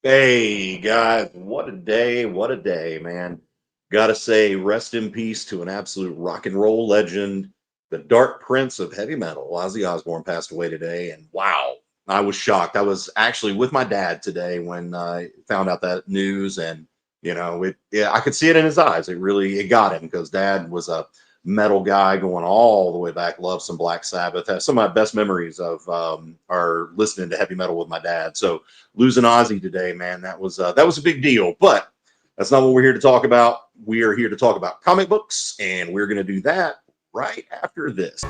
Hey guys, what a day, man. Gotta say, rest in peace to an absolute rock and roll legend, the Dark Prince of heavy metal. Ozzy Osbourne passed away today, and wow, I was shocked. I was actually with my dad today when I found out that news, and yeah, I could see it in his eyes. It got him because dad was a metal guy going all the way back, loved some Black Sabbath. Have some of my best memories of are listening to heavy metal with my dad. So losing Ozzy today, man, that was a big deal. But that's not what we're here to talk about. We are here to talk about comic books, and we're going to do that right after this.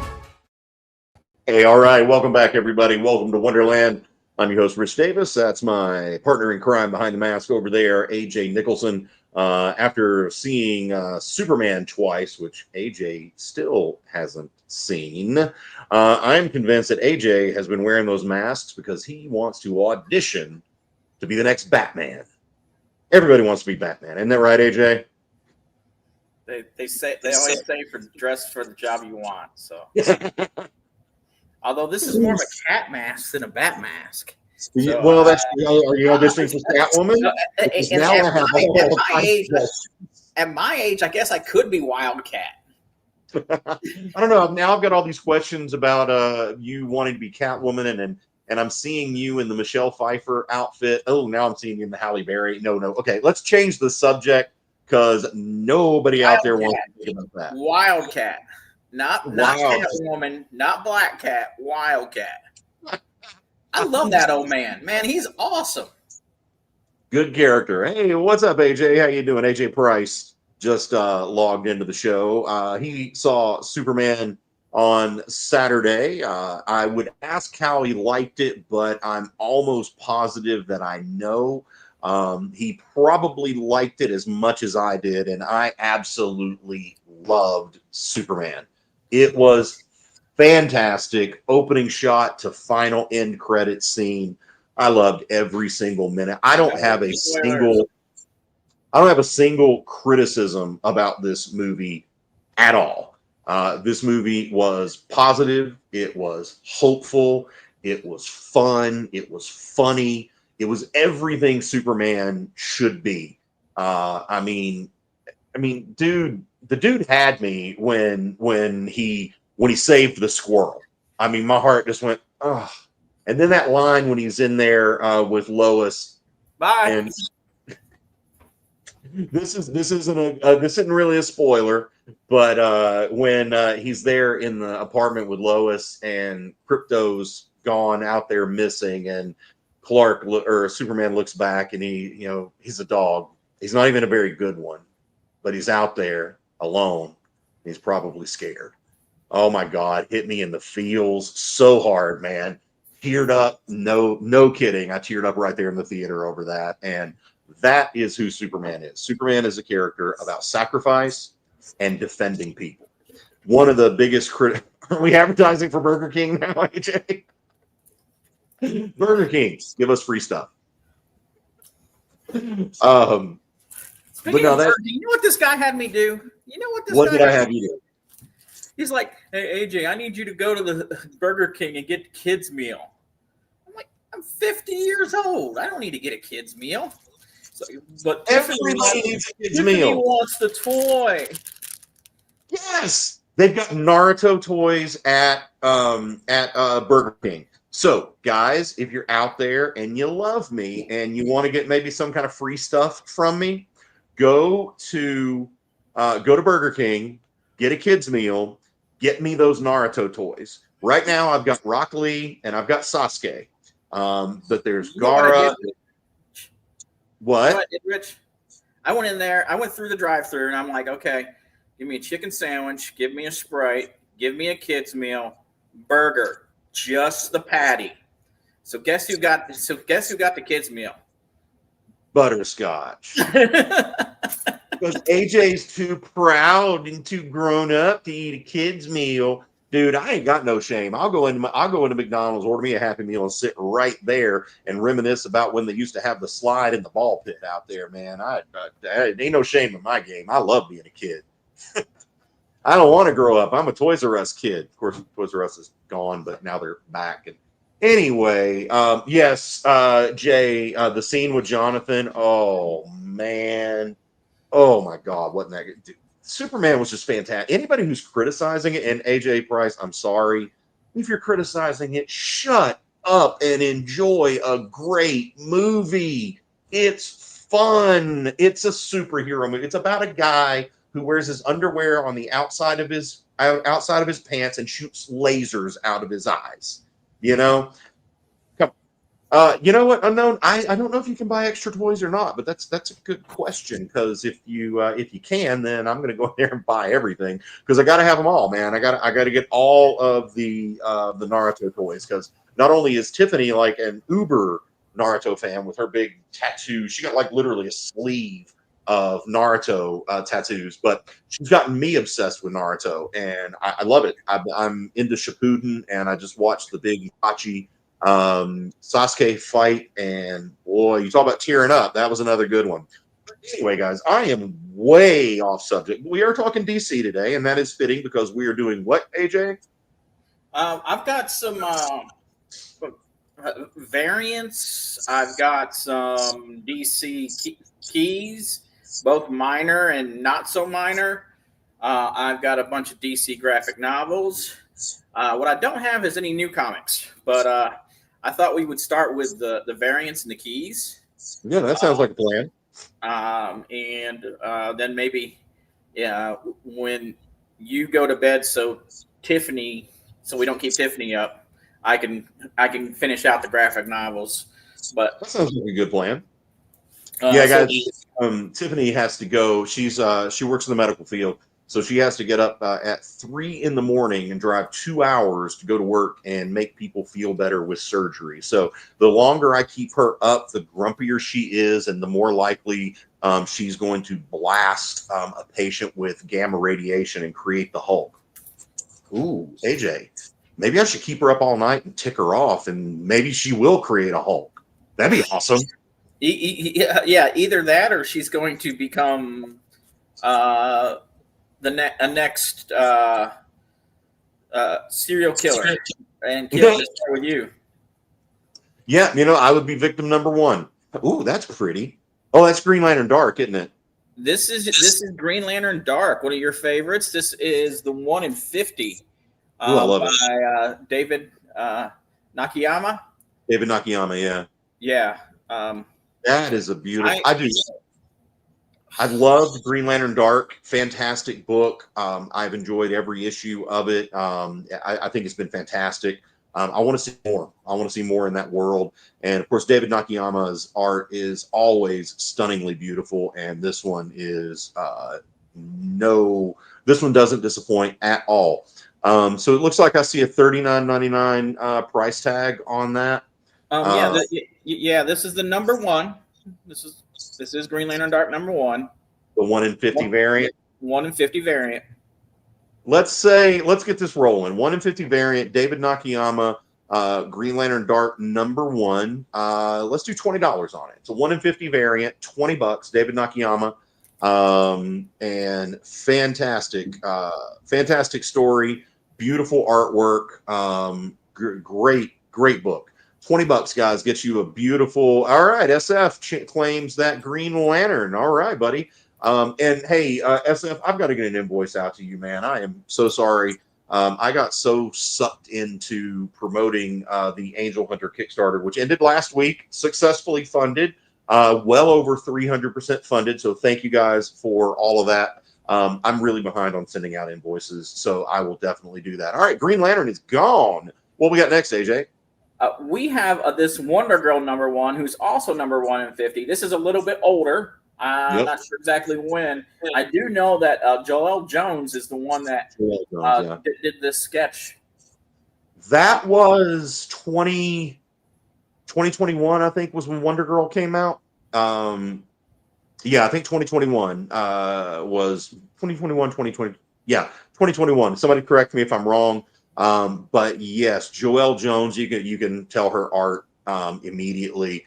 Hey, all right, welcome back, everybody. Welcome to Wonderland. I'm your host, Rich Davis. That's my partner in crime behind the mask over there, AJ Nicholson. After seeing Superman twice, which AJ still hasn't seen, I'm convinced that AJ has been wearing those masks because he wants to audition to be the next Batman. Everybody wants to be Batman, isn't that right, AJ? They always say for dress for the job you want. So, although this is more of a cat mask than a bat mask. So, well, are you auditioning for Catwoman? At my age, I guess I could be Wildcat. I don't know. Now I've got all these questions about you wanting to be Catwoman, and I'm seeing you in the Michelle Pfeiffer outfit. Oh, now I'm seeing you in the Halle Berry. No. Okay, let's change the subject because nobody out there wants to think about that. Wildcat. Not Catwoman, not Black Cat, Wildcat. I love that old man. Man, he's awesome. Good character. Hey, what's up, AJ? How you doing? AJ Price just logged into the show. He saw Superman on Saturday. I would ask how he liked it, but I'm almost positive that I know. He probably liked it as much as I did, and I absolutely loved Superman. It was fantastic. Opening shot to final end credit scene. I loved every single minute. I don't have a single criticism about this movie at all. This movie was positive. It was hopeful. It was fun. It was funny. It was everything Superman should be. I mean, dude, the dude had me when he saved the squirrel. I mean, my heart just went, oh. And then that line when he's in there with Lois. Bye. And this isn't really a spoiler, but when he's there in the apartment with Lois and Krypto's gone out there missing, and Superman looks back and he's a dog. He's not even a very good one, but he's out there alone. He's probably scared. Oh my God, hit me in the feels so hard, man. Teared up. No kidding. I teared up right there in the theater over that. And that is who Superman is. Superman is a character about sacrifice and defending people. One of the biggest Are we advertising for Burger King now, AJ? Burger King, give us free stuff. But no, you know what this guy had me do? What did I have you do? He's like, hey, AJ, I need you to go to the Burger King and get the kids' meal. I'm like, I'm 50 years old. I don't need to get a kids' meal. So, but everybody needs a kids' meal. Tiffany wants the toy. Yes, they've got Naruto toys at Burger King. So, guys, if you're out there and you love me and you want to get maybe some kind of free stuff from me, go to Burger King, get a kids meal, get me those Naruto toys. Right now, I've got Rock Lee and I've got Sasuke, but there's Gaara. What? Rich? I went in there. I went through the drive-thru and I'm like, okay, give me a chicken sandwich, give me a Sprite, give me a kids meal, burger. Just the patty. So guess who got the kids meal? Butterscotch. Because AJ's too proud and too grown up to eat a kid's meal. Dude, I ain't got no shame. I'll go into McDonald's, order me a Happy Meal, and sit right there and reminisce about when they used to have the slide in the ball pit out there, man. Ain't no shame in my game. I love being a kid. I don't want to grow up. I'm a Toys R Us kid. Of course, Toys R Us is gone, but now they're back. And Anyway, yes, Jay, the scene with Jonathan. Oh man, oh my God, wasn't that good? Dude, Superman was just fantastic. Anybody who's criticizing it, and AJ Price, I'm sorry if you're criticizing it. Shut up and enjoy a great movie. It's fun. It's a superhero movie. It's about a guy who wears his underwear on the outside of his pants and shoots lasers out of his eyes. You know, you know what, Unknown? I don't know if you can buy extra toys or not, but that's a good question because if you can, then I'm gonna go in there and buy everything because I got to have them all, man. I got to get all of the Naruto toys because not only is Tiffany like an uber Naruto fan with her big tattoo, she got like literally a sleeve of Naruto tattoos, but she's gotten me obsessed with Naruto, and I love it. I'm into Shippuden, and I just watched the big Itachi Sasuke fight, and boy, you talk about tearing up. That was another good one. But anyway, guys, I am way off subject. We are talking DC today, and that is fitting because we are doing what, AJ? I've got some variants. I've got some DC keys, both minor and not so minor. I've got a bunch of DC graphic novels. What I don't have is any new comics, but I thought we would start with the variants and the keys. Yeah, that sounds like a plan. And then maybe, yeah, when you go to bed, so we don't keep Tiffany up, I can finish out the graphic novels. But That sounds like a good plan. Yeah, guys. Tiffany has to go. She works in the medical field, so she has to get up at 3 in the morning and drive 2 hours to go to work and make people feel better with surgery. So the longer I keep her up, the grumpier she is, and the more likely she's going to blast a patient with gamma radiation and create the Hulk. Ooh, AJ, maybe I should keep her up all night and tick her off, and maybe she will create a Hulk. That'd be awesome. Yeah, either that or she's going to become next serial killer and kill this guy with you. Yeah, I would be victim number one. Ooh, that's pretty. Oh, that's Green Lantern Dark, isn't it? This is Green Lantern Dark, one of your favorites. This is the 1 in 50. Ooh, I love by it. David Nakayama. David Nakayama, yeah. Yeah. That is a beautiful. I've loved Green Lantern Dark. Fantastic book. I've enjoyed every issue of it. I think it's been fantastic. I want to see more. I want to see more in that world. And of course, David Nakayama's art is always stunningly beautiful. And this one is this one doesn't disappoint at all. So it looks like I see a $39.99 price tag on that. This is the number one. This is Green Lantern Dark number 1. The 1 in 50 variant. 1 in 50 variant. Let's get this rolling. 1 in 50 variant, David Nakayama, Green Lantern Dark number 1. Let's do $20 on it. It's a 1 in 50 variant, $20, David Nakayama. And fantastic story, beautiful artwork, great book. $20, guys, gets you a beautiful. All right, SF claims that Green Lantern. All right, buddy. And hey, SF, I've got to get an invoice out to you, man. I am so sorry. I got so sucked into promoting the Angel Hunter Kickstarter, which ended last week, successfully funded, well over 300% funded. So thank you guys for all of that. I'm really behind on sending out invoices, so I will definitely do that. All right, Green Lantern is gone. What we got next, AJ? We have this Wonder Girl number 1, who's also number 1 in 50. This is a little bit older. I'm not sure exactly when. I do know that Joel Jones is the one that did this sketch. That was 2021, I think, was when Wonder Girl came out. Yeah, I think 2021 was 2021, 2020. Yeah, 2021. Somebody correct me if I'm wrong. But yes, Joelle Jones, you can tell her art immediately.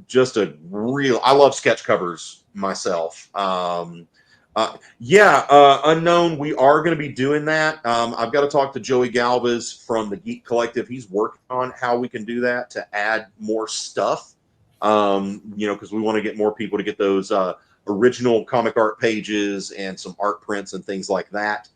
Just a real. I love sketch covers myself. Unknown. We are going to be doing that. I've got to talk to Joey Galvez from the Geek Collective. He's working on how we can do that to add more stuff. Because we want to get more people to get those original comic art pages and some art prints and things like that.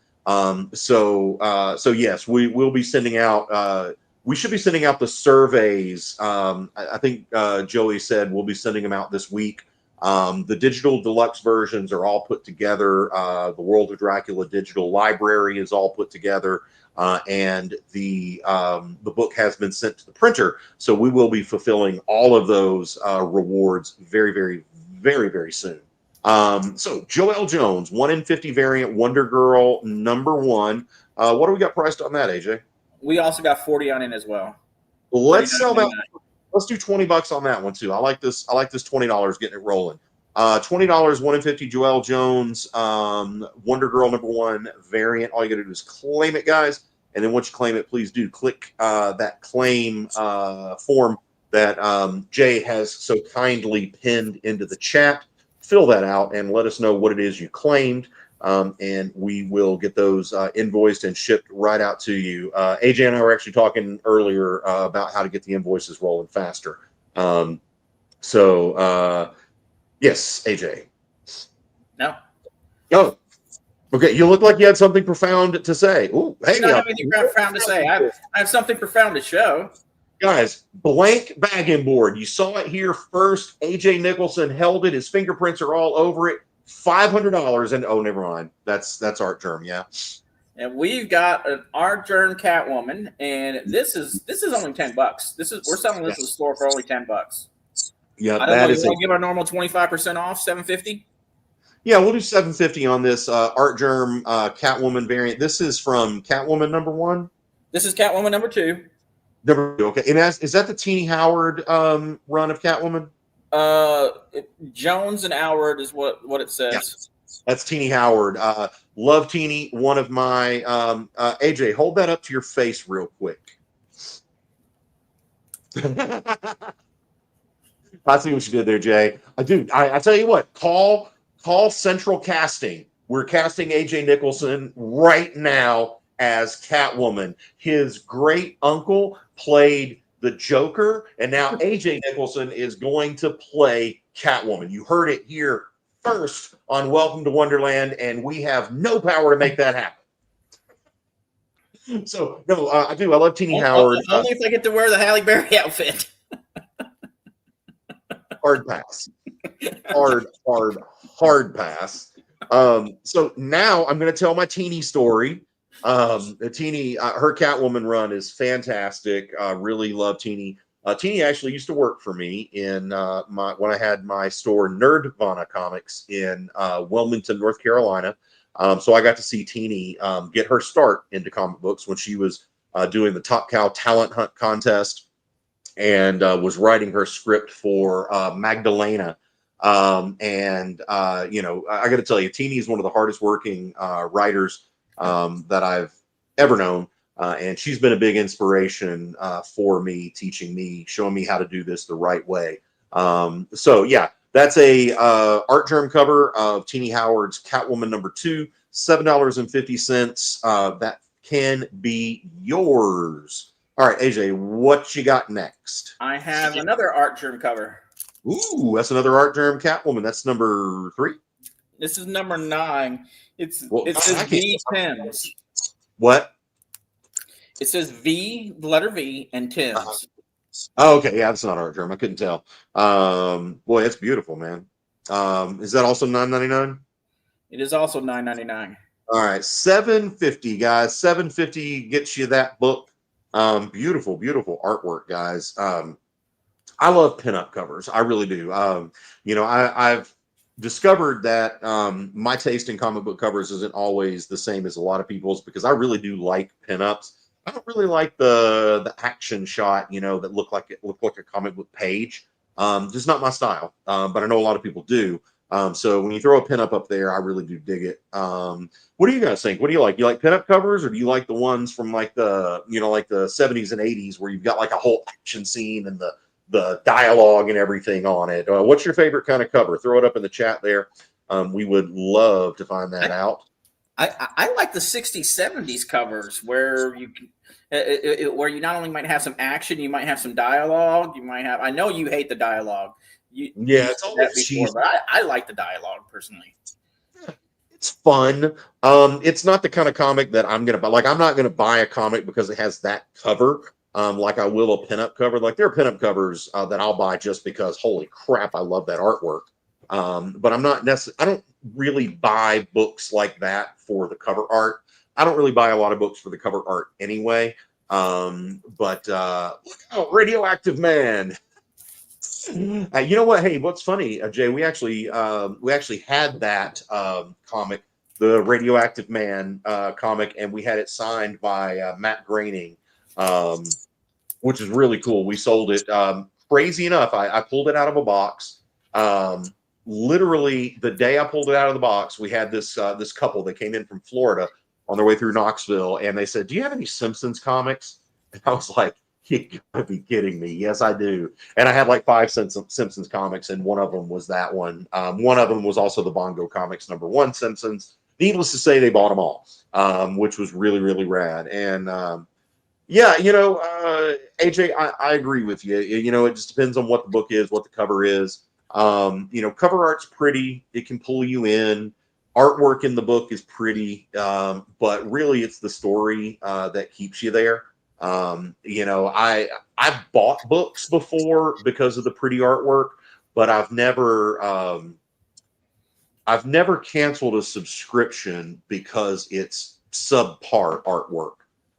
So yes, we will be sending out. We should be sending out the surveys. I think Joey said we'll be sending them out this week. The digital deluxe versions are all put together. The World of Dracula digital library is all put together, and the book has been sent to the printer. So we will be fulfilling all of those rewards very, very, very, very soon. So Joelle Jones, 1 in 50 variant Wonder Girl #1. What do we got priced on that, AJ? We also got 40 on it as well. Let's sell that. Let's do $20 on that one too. I like this $20 getting it rolling. $20, 1 in 50 Joelle Jones, Wonder Girl #1 variant. All you gotta do is claim it, guys. And then once you claim it, please do click that claim form that Jay has so kindly pinned into the chat. Fill that out and let us know what it is you claimed. And we will get those invoiced and shipped right out to you. AJ and I were actually talking earlier about how to get the invoices rolling faster. Yes, AJ. No. Oh, okay. You look like you had something profound to say. Ooh, hey, I don't have anything profound to say. I have something profound to show. Guys, blank bagging board. You saw it here first. AJ Nicholson held it. His fingerprints are all over it. $500 and oh, never mind. That's Art Germ, yeah. And we've got an Art Germ Catwoman, and this is only $10. We're selling this in the store for only $10. Yeah, I don't know. You want to give our normal 25% off, $750? Yeah, we'll do $750 on this Art Germ Catwoman variant. This is from Catwoman #1. This is Catwoman #2. #2, okay. And is that the Teenie Howard run of Catwoman? Jones and Howard is what it says. Yeah, that's Teenie Howard. Love Teenie. One of my AJ, hold that up to your face real quick. I see what you did there, Jay. I tell you what, call Central Casting. We're casting AJ Nicholson right now as Catwoman. His great uncle played the Joker, and now AJ Nicholson is going to play Catwoman. You heard it here first on Welcome to Wonderland, and we have no power to make that happen. So, no, I do. I love Teenie Howard. Only if I get to wear the Halle Berry outfit. Hard pass. Hard pass. So now I'm going to tell my Teenie story. The Teenie, her Catwoman run is fantastic. Really love Teenie. Teenie actually used to work for me in when I had my store Nerdvana Comics in Wilmington, North Carolina. So I got to see Teenie get her start into comic books when she was doing the Top Cow Talent Hunt contest and was writing her script for Magdalena. I got to tell you, Teenie is one of the hardest working writers that I've ever known. And she's been a big inspiration for me, teaching me, showing me how to do this the right way. So yeah, that's a Art Germ cover of Teenie Howard's Catwoman #2, $7.50. That can be yours. All right, AJ, what you got next? I have another Art Germ cover. Ooh, that's another Art Germ Catwoman. That's #3. This is #9. It says V Tim's. What? It says V, the letter V, and Tim's. Oh, okay. Yeah, that's not Art Germ. I couldn't tell. Boy, that's beautiful, man. Is that also $9.99? It is also $9.99. All right, $7.50, guys. $7.50 gets you that book. Beautiful, beautiful artwork, guys. I love pinup covers. I really do. I've discovered that my taste in comic book covers isn't always the same as a lot of people's because I really do like pinups. I don't really like the action shot, that look like a comic book page. Just not my style. But I know a lot of people do. So when you throw a pinup up there, I really do dig it. What do you guys think? What do you like? You like pinup covers, or do you like the ones from like the 70s and 80s where you've got like a whole action scene and the dialogue and everything on it? What's your favorite kind of cover? Throw it up in the chat there. we would love to find that out. I like the 60s, 70s covers where you can, where you not only might have some action, you might have some dialogue. You might have. I know you hate the dialogue. You It's said always that before, cheesy. but I like the dialogue personally. It's fun. It's not the kind of comic that I'm gonna buy. Like, I'm not gonna buy a comic because it has that cover. Like I will a pinup cover. Like, there are pinup covers that I'll buy just because, holy crap, I love that artwork. But I'm not necessarily. I don't really buy books like that for the cover art. I don't really buy a lot of books for the cover art anyway. But look out, Radioactive Man. You know what? Hey, what's funny, Jay? We actually had that comic, the Radioactive Man comic, and we had it signed by Matt Groening, um, which is really cool. We sold it. Crazy enough, I pulled it out of a box. Literally, the day I pulled it out of the box, we had this couple that came in from Florida on their way through Knoxville, and they said, "Do you have any Simpsons comics?" And I was like, "You gotta be kidding me!" Yes, I do. And I had like 5 Simpsons comics, and one of them was that one. One of them was also the Bongo Comics #1 Simpsons. Needless to say, they bought them all, which was really, really rad. And yeah, AJ, I agree with you. It just depends on what the book is, what the cover is. Cover art's pretty; it can pull you in. Artwork in the book is pretty, but really, it's the story that keeps you there. I've bought books before because of the pretty artwork, but I've never canceled a subscription because it's subpar artwork.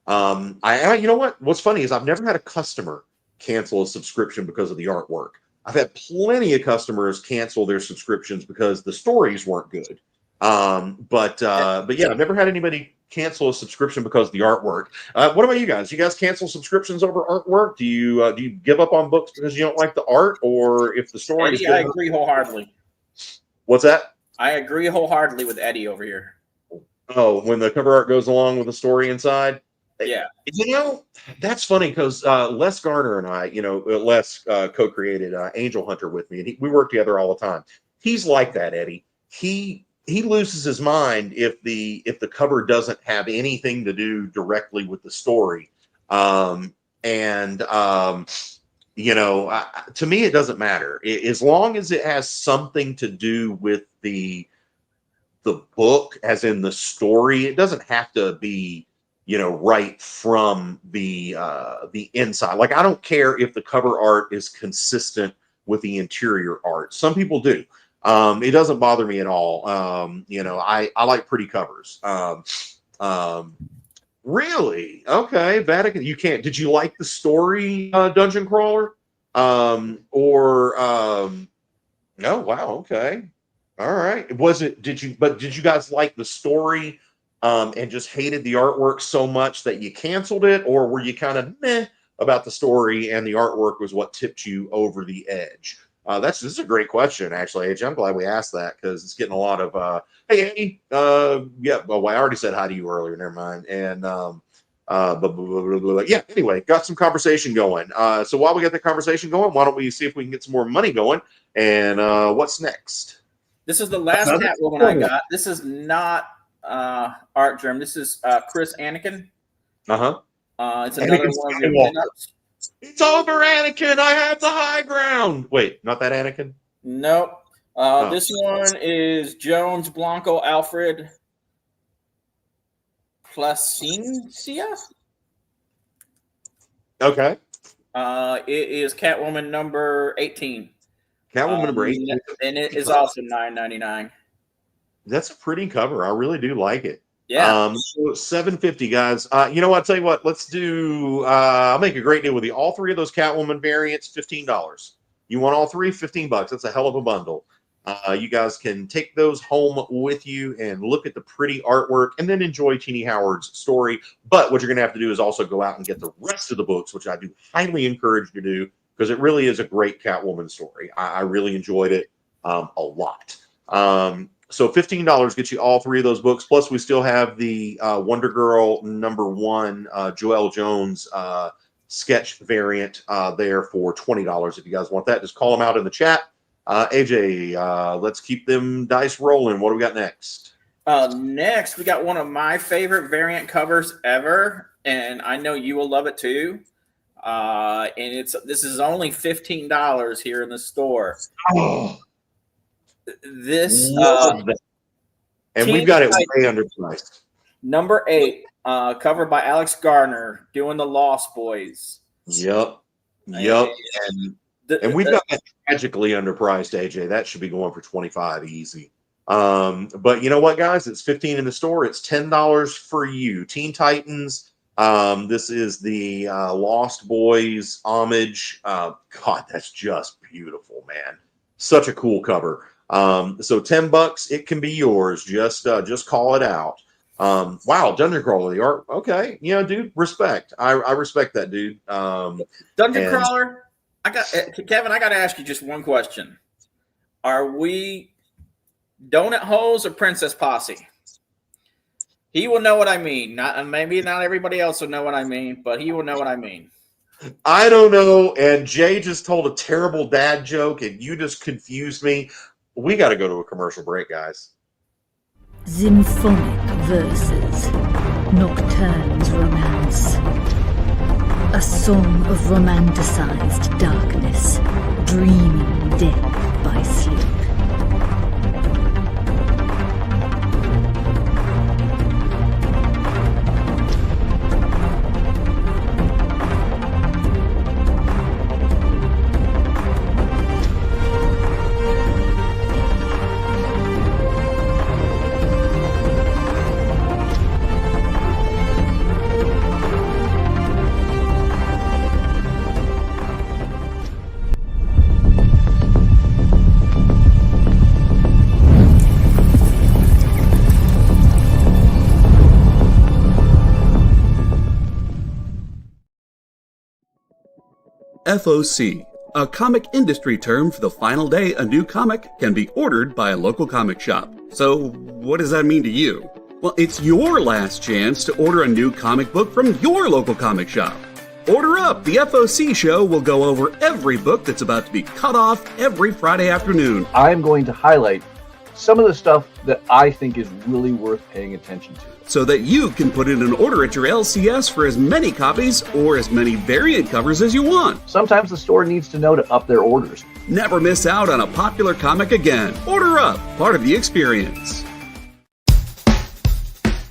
You know what? What's funny is I've never had a customer cancel a subscription because of the artwork. I've had plenty of customers cancel their subscriptions because the stories weren't good. But yeah, I've never had anybody cancel a subscription because of the artwork. What about you guys? You guys cancel subscriptions over artwork? Do you give up on books because you don't like the art, or if the story is Eddie, good I enough? agree wholeheartedly. What's that? I agree wholeheartedly with Eddie over here. Oh, when the cover art goes along with the story inside. Yeah. That's funny because Les Garner and I, Les co-created Angel Hunter with me, and we work together all the time. He's like that, Eddie. He loses his mind if the cover doesn't have anything to do directly with the story. To me, it doesn't matter as long as it has something to do with the book, as in the story. It doesn't have to be right from the inside. Like, I don't care if the cover art is consistent with the interior art. Some people do. It doesn't bother me at all. I like pretty covers. Really? Okay, Vatican. You can't. Did you like the story, Dungeon Crawler? No. Wow. Okay. All right. Did you guys like the story, and just hated the artwork so much that you canceled it, or were you kind of meh about the story and the artwork was what tipped you over the edge? This is a great question, actually, AJ. I'm glad we asked that because it's getting a lot of hey, Andy. Yeah. Well, I already said hi to you earlier. Never mind. And yeah. Anyway, got some conversation going. So while we got the conversation going, why don't we see if we can get some more money going? And what's next? This is the last Catwoman I got. This is not Art Germ. This is Chris Anakin. Uh-huh. It's another one of your pinups. It's over, Anakin. I have the high ground. Wait, not that Anakin? Nope. This one is Jones Blanco Alfred Placencia. Okay. It is Catwoman number 18. Catwoman number 18. And it is also $9.99. That's a pretty cover. I really do like it. Yeah. So $7.50, guys. I'll tell you what. Let's do. I'll make a great deal with you. All three of those Catwoman variants, $15. You want all three? $15. That's a hell of a bundle. You guys can take those home with you and look at the pretty artwork and then enjoy Teeny Howard's story. But what you're going to have to do is also go out and get the rest of the books, which I do highly encourage you to do because it really is a great Catwoman story. I really enjoyed it a lot. So $15 gets you all three of those books. Plus, we still have the Wonder Girl #1 Joelle Jones sketch variant there for $20. If you guys want that, just call them out in the chat. AJ, let's keep them dice rolling. What do we got next? Next, we got one of my favorite variant covers ever, and I know you will love it too. And this is only $15 here in the store. Oh, this and we've got it way underpriced. Number 8, covered by Alex Gardner, doing the Lost Boys. Yep. And we've got that tragically underpriced, AJ. That should be going for $25 easy. But you know what, guys? It's $15 in the store. It's $10 for you. Teen Titans. This is the Lost Boys homage. God, that's just beautiful, man. Such a cool cover. So $10, it can be yours. Just call it out. Wow, Dungeon Crawler, the art. Okay, dude, respect. I respect that, dude. Dungeon Crawler. Kevin, I got to ask you just one question. Are we donut holes or Princess Posse? He will know what I mean. Maybe not everybody else will know what I mean, but he will know what I mean. I don't know. And Jay just told a terrible dad joke, and you just confused me. We got to go to a commercial break, guys. Symphonic verses, Nocturne's romance. A song of romanticized darkness, dreaming death by sleep. FOC, a comic industry term for the final day a new comic can be ordered by a local comic shop. So, what does that mean to you? Well, it's your last chance to order a new comic book from your local comic shop. Order up! The FOC show will go over every book that's about to be cut off every Friday afternoon. I'm going to highlight some of the stuff that I think is really worth paying attention to, so that you can put in an order at your LCS for as many copies or as many variant covers as you want. Sometimes the store needs to know to up their orders. Never miss out on a popular comic again. Order up, part of the experience.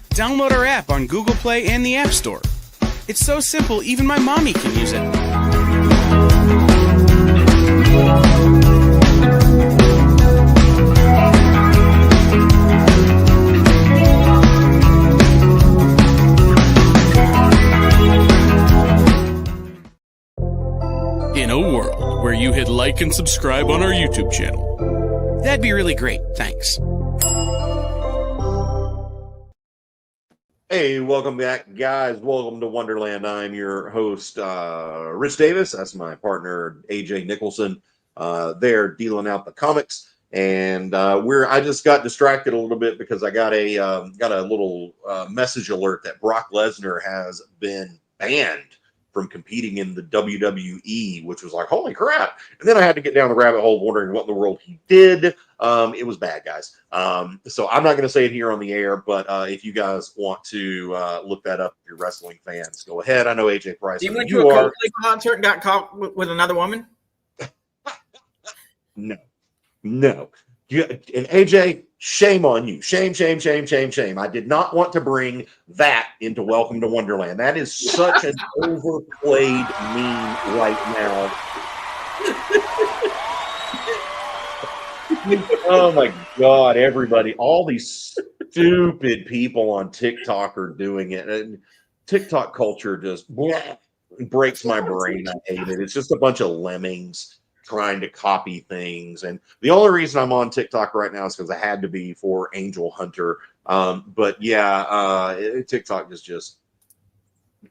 Download our app on Google Play and the App Store. It's so simple, even my mommy can use it. In a world where you hit like and subscribe on our YouTube channel, that'd be really great. Thanks. Hey, welcome back, guys. Welcome to Wonderland. I'm your host, Rich Davis. That's my partner, AJ Nicholson. They're dealing out the comics, and I just got distracted a little bit because I got a little message alert that Brock Lesnar has been banned from competing in the WWE, which was like, holy crap. And then I had to get down the rabbit hole wondering what in the world he did. It was bad, guys. So I'm not going to say it here on the air, but if you guys want to look that up, if you're wrestling fans, go ahead. I know AJ Price. You went to a Coldplay concert and got caught with another woman? No. And AJ, shame on you. Shame. I did not want to bring that into Welcome to Wonderland. That is such an overplayed meme right now. Oh my God, everybody. All these stupid people on TikTok are doing it. And TikTok culture just breaks my brain. I hate it. It's just a bunch of lemmings trying to copy things. And the only reason I'm on TikTok right now is because I had to be for Angel Hunter. But yeah, TikTok is just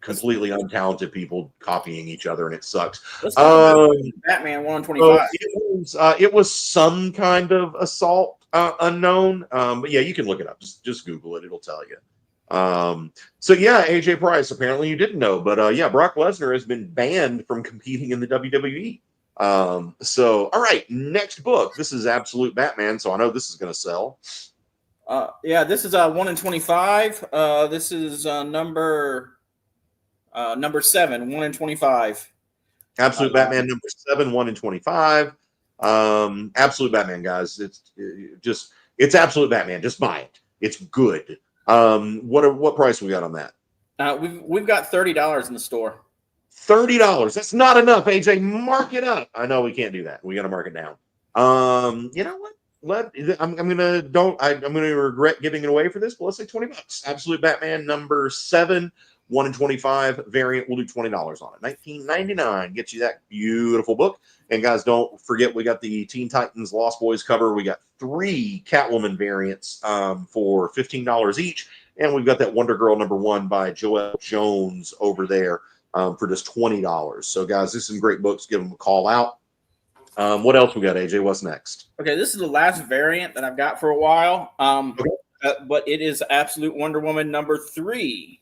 completely untalented people copying each other, and it sucks. Batman 125. It was some kind of assault unknown. But yeah, you can look it up. Just Google it. It'll tell you. So yeah, AJ Price, apparently you didn't know, but yeah, Brock Lesnar has been banned from competing in the WWE. So, all right, next book. This is Absolute Batman, so I know this is going to sell. Yeah, this is 1 in 25. This is number 7, 1 in 25. Absolute Batman number 7, 1 in 25. Absolute Batman, guys. It's Absolute Batman. Just buy it. It's good. What price we got on that? We've got $30 in the store. $30. That's not enough, AJ. Mark it up. I know we can't do that. We got to mark it down. You know what? I'm gonna regret giving it away for this, but let's say $20. Absolute Batman number 7, 1 in 25 variant. We'll do $20 on it. $19.99 gets you that beautiful book. And guys, don't forget we got the Teen Titans Lost Boys cover. We got 3 Catwoman variants for $15 each, and we've got that Wonder Girl number 1 by Joelle Jones over there for just $20. So guys, this is some great books. Give them a call out. What else we got, AJ? What's next? Okay, this is the last variant that I've got for a while. But it is Absolute Wonder Woman number 3.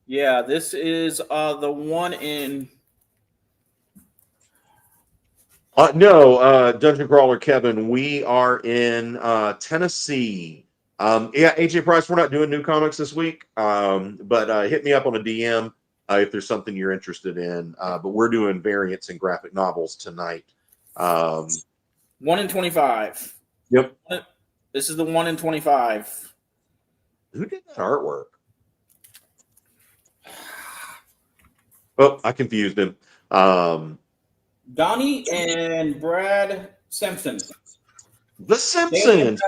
Yeah, this is the one in. No, Dungeon Crawler Kevin. We are in Tennessee. Yeah, AJ Price. We're not doing new comics this week, but hit me up on a DM. If there's something you're interested in, but we're doing variants and graphic novels tonight. 1 in 25. Yep. This is the 1 in 25. Who did that artwork? Oh, I confused him. Donnie and Brad Simpson. The Simpsons.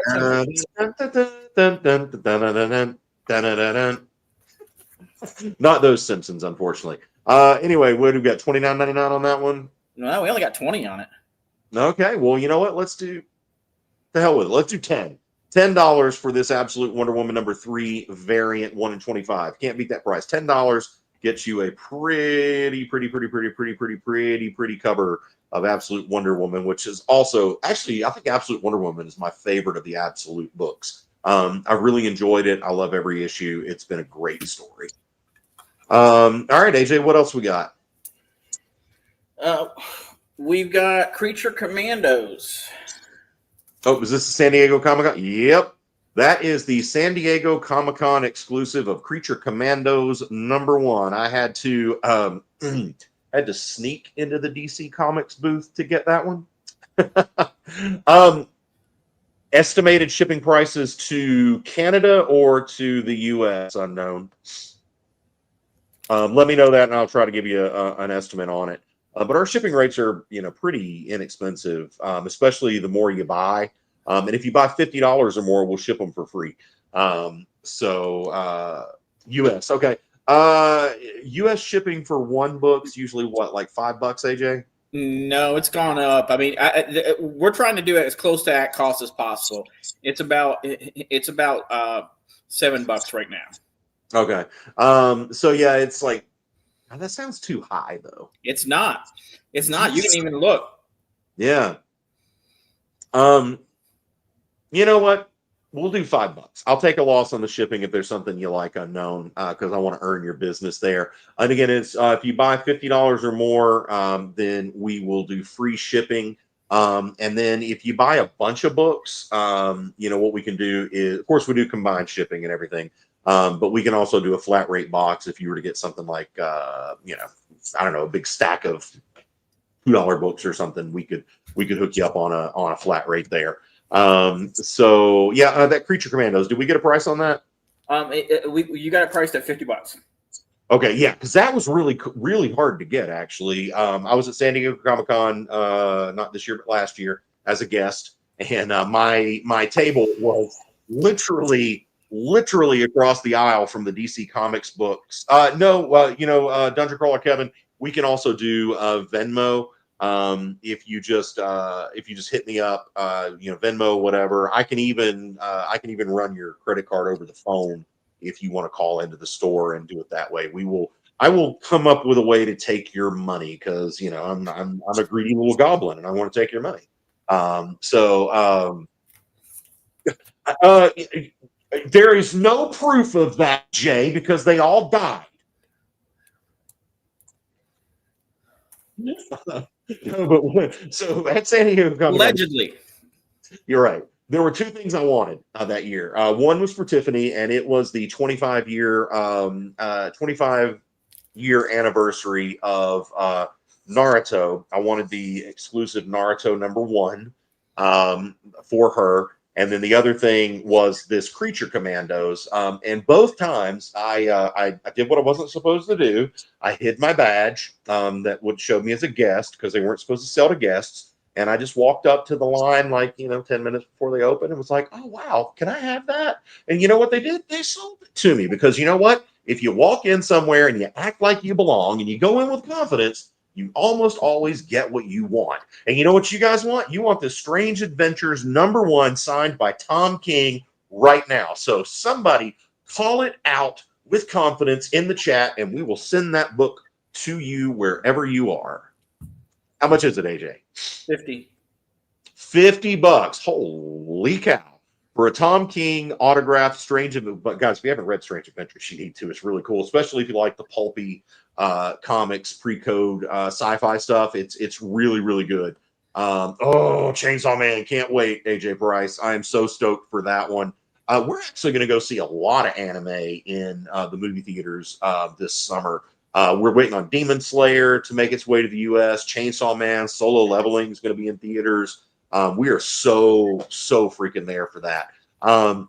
Not those Simpsons, unfortunately. Anyway, what do we got? $29.99 on that one? No, we only got 20 on it. Okay, well, you know what? Let's do the hell with it. Let's do 10. $10 for this Absolute Wonder Woman number 3 variant, 1 in 25. Can't beat that price. $10 gets you a pretty cover of Absolute Wonder Woman, which is also actually, I think Absolute Wonder Woman is my favorite of the Absolute books. I really enjoyed it. I love every issue. It's been a great story. All right, AJ, what else we got? We've got Creature Commandos. Oh, is this the San Diego Comic-Con? Yep. That is the San Diego Comic-Con exclusive of Creature Commandos number 1. I had to sneak into the DC Comics booth to get that one. Estimated shipping prices to Canada or to the U.S. unknown. Let me know that, and I'll try to give you an estimate on it. But our shipping rates are, pretty inexpensive, especially the more you buy. And if you buy $50 or more, we'll ship them for free. U.S. Okay. U.S. shipping for one book's usually what, like $5, AJ? No, it's gone up. I mean, we're trying to do it as close to that cost as possible. It's about $7 right now. Okay. So yeah, it's like, that sounds too high though. It's not. It's not. You can even look. Yeah. You know what? We'll do $5. I'll take a loss on the shipping if there's something you like unknown, because I want to earn your business there. And again, it's if you buy $50 or more, then we will do free shipping. And then if you buy a bunch of books, what we can do is, of course, we do combined shipping and everything. But we can also do a flat rate box if you were to get something like, I don't know, a big stack of $2 books or something. We could hook you up on a flat rate there. That Creature Commandos. Did we get a price on that? You got it priced at $50. Okay, yeah, because that was really hard to get. Actually, I was at San Diego Comic-Con not this year but last year as a guest, and my table was literally across the aisle from the DC Comics books. Dungeon Crawler Kevin, we can also do Venmo. If you just hit me up, Venmo, whatever. I can even run your credit card over the phone if you want to call into the store and do it that way. I will come up with a way to take your money because I'm a greedy little goblin and I want to take your money. There is no proof of that, Jay, because they all died. No, but so at San Diego Comic Con, Allegedly. you're right. There were two things I wanted that year. One was for Tiffany, and it was the 25-year 25-year anniversary of Naruto. I wanted the exclusive Naruto #1 for her. And then the other thing was this Creature Commandos. And both times I did what I wasn't supposed to do. I hid my badge that would show me as a guest because they weren't supposed to sell to guests. And I just walked up to the line 10 minutes before they opened and was like, oh, wow, can I have that? And you know what they did? They sold it to me because you know what? If you walk in somewhere and you act like you belong and you go in with confidence, you almost always get what you want. And you know what you guys want? You want the Strange Adventures #1 signed by Tom King right now. So somebody call it out with confidence in the chat, and we will send that book to you wherever you are. How much is it, AJ? 50. $50. Holy cow. For a Tom King autographed Strange Adventures. But guys, if you haven't read Strange Adventures, you need to. It's really cool, especially if you like the pulpy comics, pre-code sci-fi stuff. It's really, really good. Chainsaw Man. Can't wait, AJ Price. I am so stoked for that one. We're actually going to go see a lot of anime in the movie theaters this summer. We're waiting on Demon Slayer to make its way to the U.S. Chainsaw Man, Solo Leveling is going to be in theaters. We are so freaking there for that. And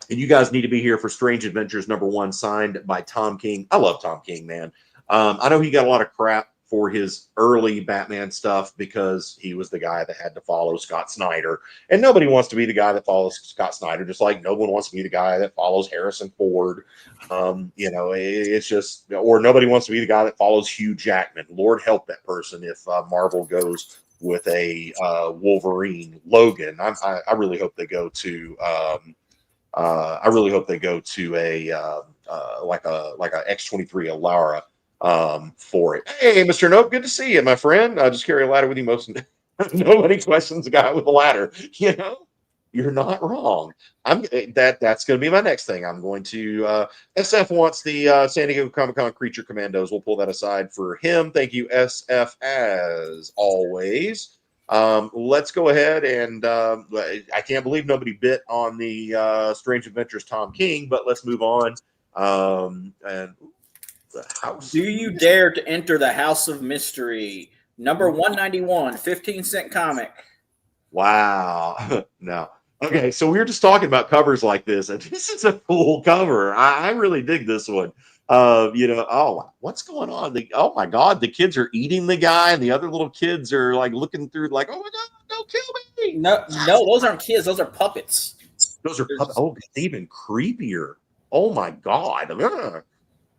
you guys need to be here for Strange Adventures #1 signed by Tom King. I love Tom King, man. I know he got a lot of crap for his early Batman stuff because he was the guy that had to follow Scott Snyder. And nobody wants to be the guy that follows Scott Snyder, just like no one wants to be the guy that follows Harrison Ford. It's just, or nobody wants to be the guy that follows Hugh Jackman. Lord help that person if Marvel goes with a Wolverine Logan. I really hope they go to I really hope they go to a like a X-23 Alara for it. Hey, Mr. Nope, good to see you, my friend. I just carry a ladder with you most. Nobody questions a guy with a ladder. You know, you're not wrong. That's going to be my next thing. I'm going to SF wants the San Diego Comic Con Creature Commandos. We'll pull that aside for him. Thank you, SF, as always. Let's go ahead and I can't believe nobody bit on the Strange Adventures Tom King, but let's move on. And the house. Do you dare to enter the House of Mystery? Number 191, 15-cent comic. Wow. No. Okay, so we were just talking about covers like this, and this is a cool cover. I really dig this one. What's going on? Oh my God, the kids are eating the guy, and the other little kids are like looking through, like, oh my God, don't kill me. No, those aren't kids. Those are puppets. Those are puppets. Oh, it's even creepier. Oh my God. Ugh.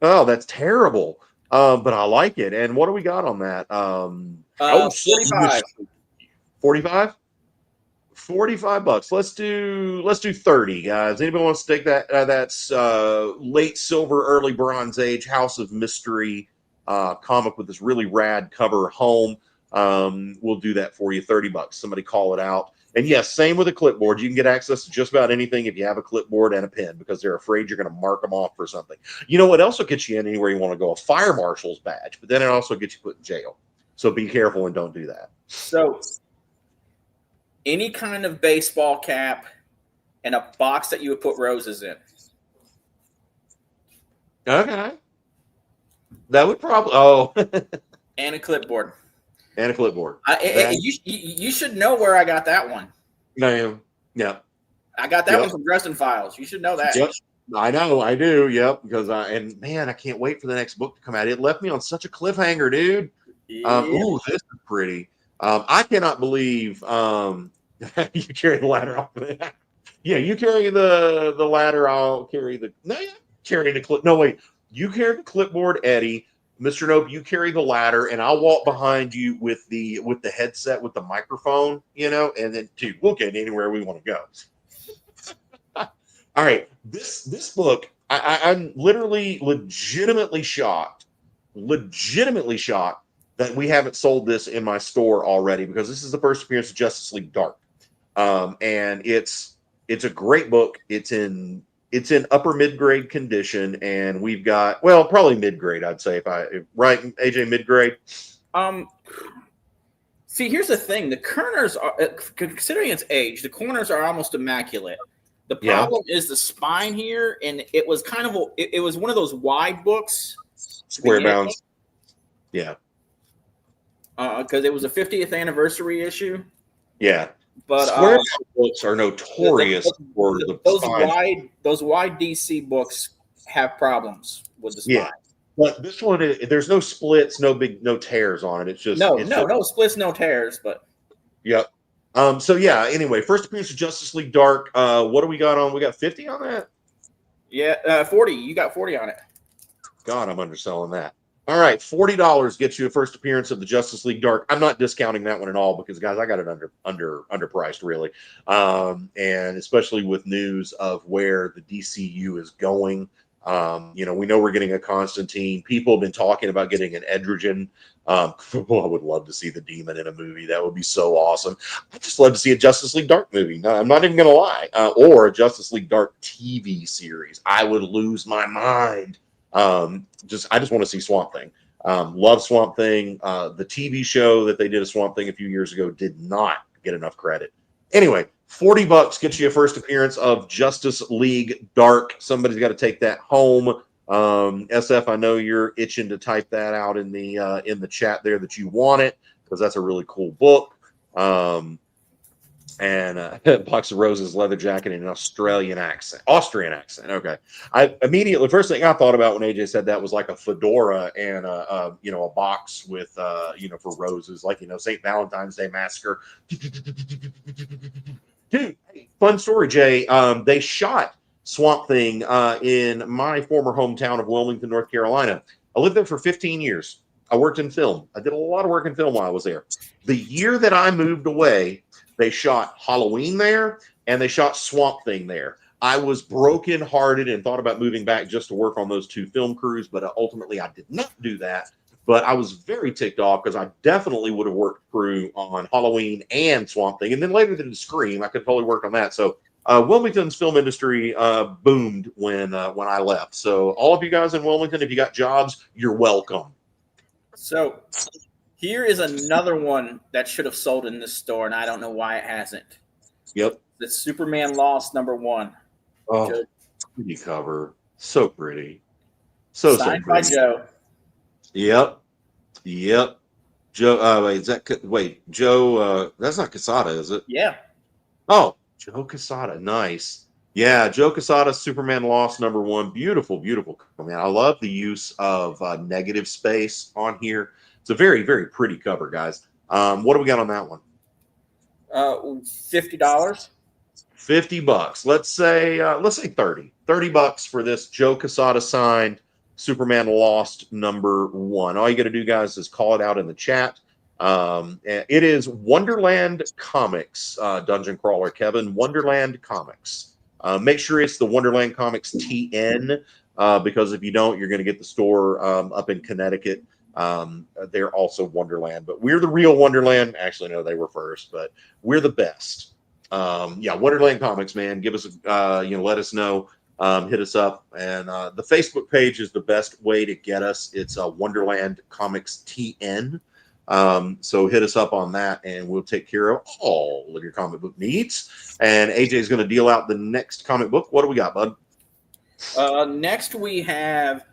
Oh, that's terrible. But I like it. And what do we got on that? 45. 45? $45. Let's do 30, guys. Anybody wants to take that? That's late silver, early Bronze Age House of Mystery comic with this really rad cover home. We'll do that for you. $30. Somebody call it out. And yes, same with a clipboard. You can get access to just about anything if you have a clipboard and a pen because they're afraid you're going to mark them off for something. You know what else will get you in anywhere you want to go? A fire marshal's badge, but then it also gets you put in jail. So be careful and don't do that. So any kind of baseball cap and a box that you would put roses in. Okay. That would probably, And a clipboard. And a clipboard. You should know where I got that one. Yeah. I got that one from Dresden Files. You should know that. Yep. I know, I do. Yep. Because I can't wait for the next book to come out. It left me on such a cliffhanger, dude. Yeah. This is pretty. I cannot believe you carry the ladder off. Yeah, you carry the ladder. I'll carry the. No, yeah, carry the clip. No, wait. You carry the clipboard, Eddie. Mr. Nope, you carry the ladder, and I'll walk behind you with the headset with the microphone, and then dude, we'll get anywhere we want to go. All right, this book, I'm legitimately shocked that we haven't sold this in my store already because this is the first appearance of Justice League Dark, and it's a great book. It's in upper mid-grade condition, and we've got, well, probably mid-grade, I'd say, right, AJ, mid-grade? See, here's the thing: the corners are, considering its age, the corners are almost immaculate. The problem is the spine here, and it was kind of it was one of those wide books, Square bounds. Yeah. Because it was a 50th anniversary issue. Yeah. But Square books are notorious for those wide DC books have problems with the spine. Yeah. But this one, there's no splits, no tears on it. It's just no splits, no tears. But yep. So yeah. Anyway, first appearance of Justice League Dark. What do we got on? We got 50 on that. Yeah, 40. You got 40 on it. God, I'm underselling that. All right, $40 gets you a first appearance of the Justice League Dark. I'm not discounting that one at all because, guys, I got it underpriced, really, and especially with news of where the DCU is going. We know we're getting a Constantine. People have been talking about getting an Edgerton. I would love to see the Demon in a movie. That would be so awesome. I'd just love to see a Justice League Dark movie. No, I'm not even going to lie. Or a Justice League Dark TV series. I would lose my mind. I just want to see Swamp Thing. Love Swamp Thing. The TV show that they did a Swamp Thing a few years ago did not get enough credit. Anyway, $40 gets you a first appearance of Justice League Dark. Somebody's got to take that home. SF, I know you're itching to type that out in the chat there that you want it because that's a really cool book. And Box of Roses, leather jacket, and an Austrian accent. Okay. I immediately, first thing I thought about when AJ said that was like a fedora and a box with for roses, like St. Valentine's Day Massacre. Dude, fun story, Jay. They shot Swamp Thing in my former hometown of Wilmington, North Carolina. I lived there for 15 years. I worked in film. I did a lot of work in film while I was there. The year that I moved away, they shot Halloween there, and they shot Swamp Thing there. I was brokenhearted and thought about moving back just to work on those two film crews, but ultimately I did not do that. But I was very ticked off because I definitely would have worked crew on Halloween and Swamp Thing. And then later they did Scream. I could totally work on that. So Wilmington's film industry boomed when I left. So all of you guys in Wilmington, if you got jobs, you're welcome. So here is another one that should have sold in this store, and I don't know why it hasn't. Yep. The Superman Lost #1. Oh, pretty cover. So pretty. So Signed pretty. by Joe. Yep. Joe, Joe, that's not Quesada, is it? Yeah. Oh, Joe Quesada. Nice. Yeah, Joe Quesada, Superman Lost #1. Beautiful, beautiful. Man, I love the use of negative space on here. It's a very, very pretty cover, guys. What do we got on that one? $50. $50. Let's say 30. $30 for this Joe Quesada signed Superman Lost #1. All you got to do, guys, is call it out in the chat. It is Wonderland Comics, Dungeon Crawler Kevin. Wonderland Comics. Make sure it's the Wonderland Comics TN, because if you don't, you're going to get the store up in Connecticut. They're also Wonderland, but we're the real Wonderland. Actually, no, they were first, but we're the best. Wonderland Comics, man. Give us let us know. Hit us up, and the Facebook page is the best way to get us. It's Wonderland Comics TN. So hit us up on that, and we'll take care of all of your comic book needs. And AJ is going to deal out the next comic book. What do we got, bud? Next we have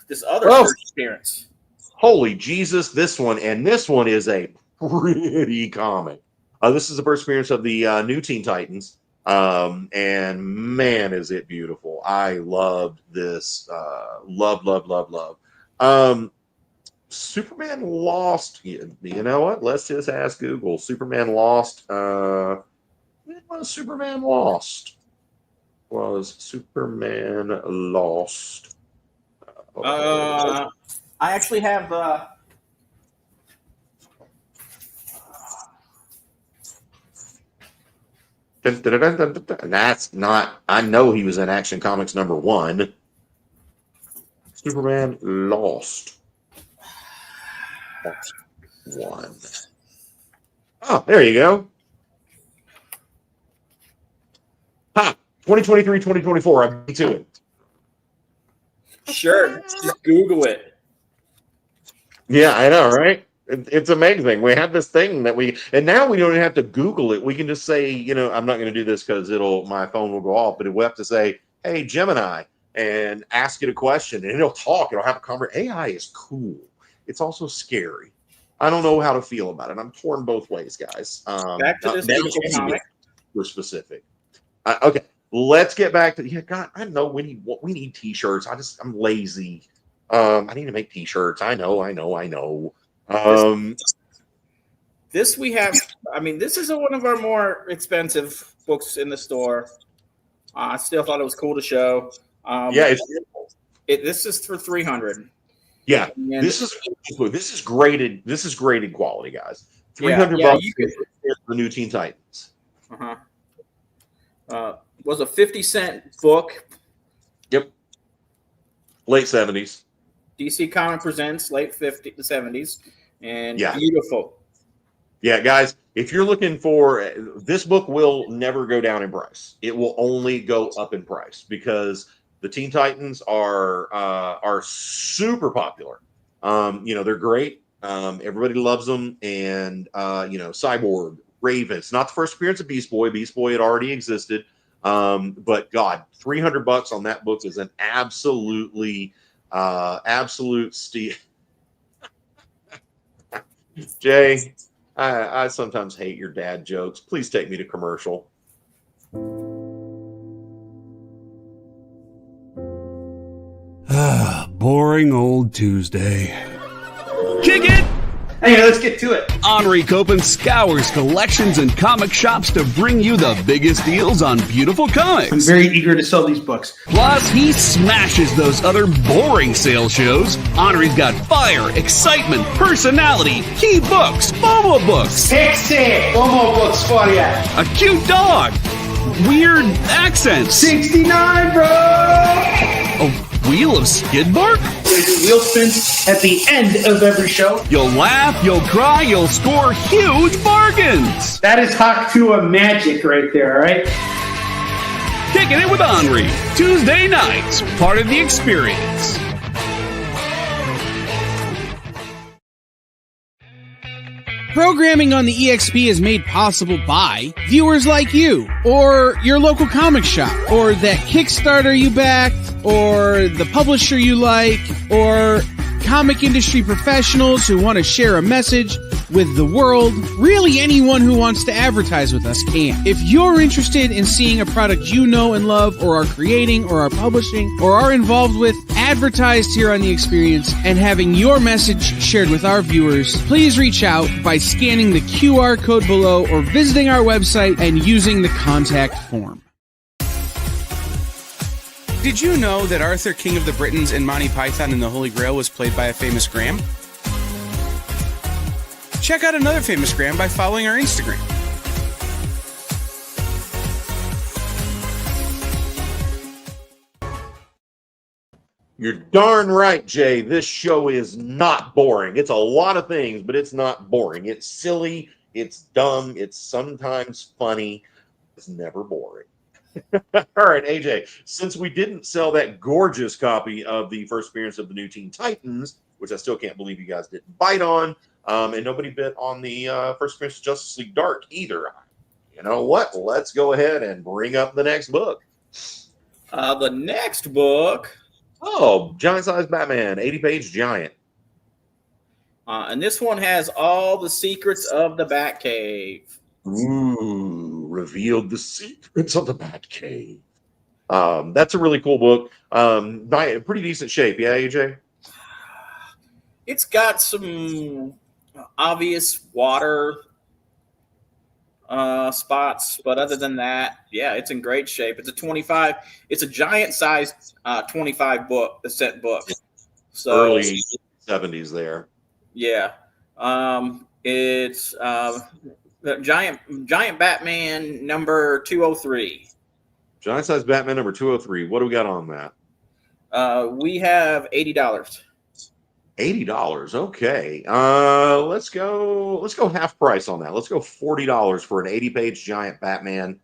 this other first appearance. Holy Jesus, this one is a pretty comic. This is the first appearance of the new Teen Titans. And man, is it beautiful. I loved this. Love. Superman Lost. You know what? Let's just ask Google. Superman Lost. When was Superman Lost? Was Superman Lost? I actually have. And that's not. I know he was in Action Comics #1. Superman Lost. That's one. Oh, there you go. Ha! 2023, 2024. I beat to it. Sure. Just Google it. Yeah, I know, right? It's amazing. We have this thing and now we don't even have to Google it. We can just say, I'm not going to do this because my phone will go off, but we'll have to say, hey, Gemini, and ask it a question, and it'll talk. It'll have a conversation. AI is cool. It's also scary. I don't know how to feel about it. I'm torn both ways, guys. Back to this beautiful comic. We're specific. Okay, let's get back to God. I know we need t-shirts. I'm lazy. I need to make t-shirts. I know. This we have. I mean, this is one of our more expensive books in the store. I still thought it was cool to show. It's beautiful. This is for $300. Yeah, and this is graded. This is graded quality, guys. $300 for the new Teen Titans. Was a 50-cent book. Yep. Late 70s. DC Comic Presents, late 50s, 70s, and yeah. Beautiful. Yeah, guys, if you're looking for this book, will never go down in price. It will only go up in price because the Teen Titans are super popular. They're great. Everybody loves them, and Cyborg, Raven. It's not the first appearance of Beast Boy. Beast Boy had already existed, but God, $300 on that book is an absolute steal. Jay, I sometimes hate your dad jokes. Please take me to commercial. Boring old Tuesday. Kick it! Hey, let's get to it. Henri Copen scours collections and comic shops to bring you the biggest deals on beautiful comics. I'm very eager to sell these books. Plus, he smashes those other boring sales shows. Henri's got fire, excitement, personality, key books, Momo books, Sexy Momo books for you. a cute dog, weird accents, 69, bro. a wheel of skid bark. We do wheel spins at the end of every show. You'll laugh, you'll cry, you'll score huge bargains. That is Hawk 2 of magic right there, all right? Kicking it with Henri, Tuesday nights, part of the experience. Programming on the EXP is made possible by viewers like you, or your local comic shop, or that Kickstarter you backed, or the publisher you like, or comic industry professionals who want to share a message with the world. Really, anyone who wants to advertise with us can. If you're interested in seeing a product you know and love, or are creating, or are publishing, or are involved with, advertised here on The Experience, and having your message shared with our viewers, please reach out by scanning the QR code below or visiting our website and using the contact form. Did you know that Arthur, King of the Britons, and Monty Python and the Holy Grail was played by a famous Graham? Check out another famous Graham by following our Instagram. You're darn right, Jay. This show is not boring. It's a lot of things, but it's not boring. It's silly. It's dumb. It's sometimes funny. It's never boring. All right, AJ, since we didn't sell that gorgeous copy of the first appearance of the new Teen Titans, which I still can't believe you guys didn't bite on, and nobody bit on the first appearance of Justice League Dark either, you know what? Let's go ahead and bring up the next book. The next book. Oh, giant-sized Batman, 80-page giant. And this one has all the secrets of the Batcave. Ooh, revealed the secrets of the Batcave. That's a really cool book. Pretty decent shape, yeah, AJ? It's got some obvious water spots, but other than that, yeah, it's in great shape. It's a 25. It's a giant-sized 25 book, the set book. So early 70s there. Yeah, it's the giant Batman number 203. Giant-sized Batman number 203. What do we got on that? We have $80. $80. Okay. Let's go half price on that. Let's go $40 for an 80-page giant Batman.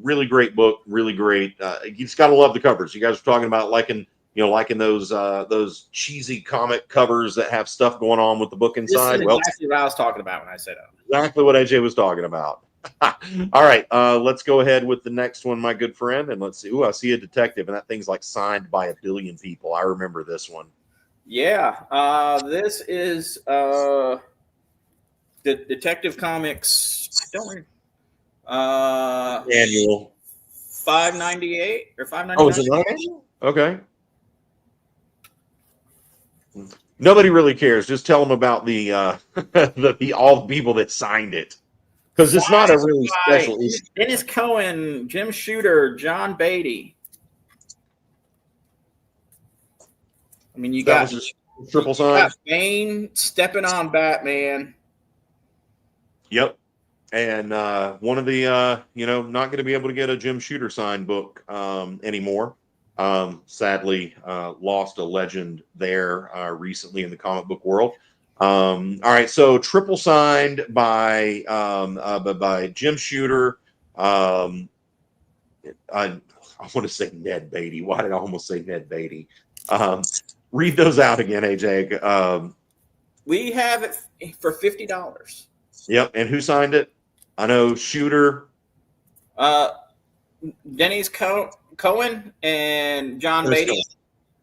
Really great book. Really great. You just got to love the covers. You guys were talking about liking liking those cheesy comic covers that have stuff going on with the book inside. This is exactly what I was talking about when I said that. Exactly what AJ was talking about. All right, let's go ahead with the next one, my good friend, and let's see. Ooh, I see a detective, and that thing's like signed by 1 billion people. I remember this one. Yeah, this is the Detective Comics. Annual. 598 or 599. Oh, is it not annual? Okay. Nobody really cares. Just tell them about the all the people that signed it, because it's not a really special issue. Dennis Cohen, Jim Shooter, John Beatty. I mean, you got triple sign. Bane stepping on Batman. Yep. And one of the not going to be able to get a Jim Shooter signed book anymore. Sadly, lost a legend there recently in the comic book world. All right, so triple signed by Jim Shooter. I want to say Ned Beatty. Why did I almost say Ned Beatty? Read those out again, AJ. We have it for $50. Yep, and who signed it? I know Shooter. Dennis Cohen and John Beatty.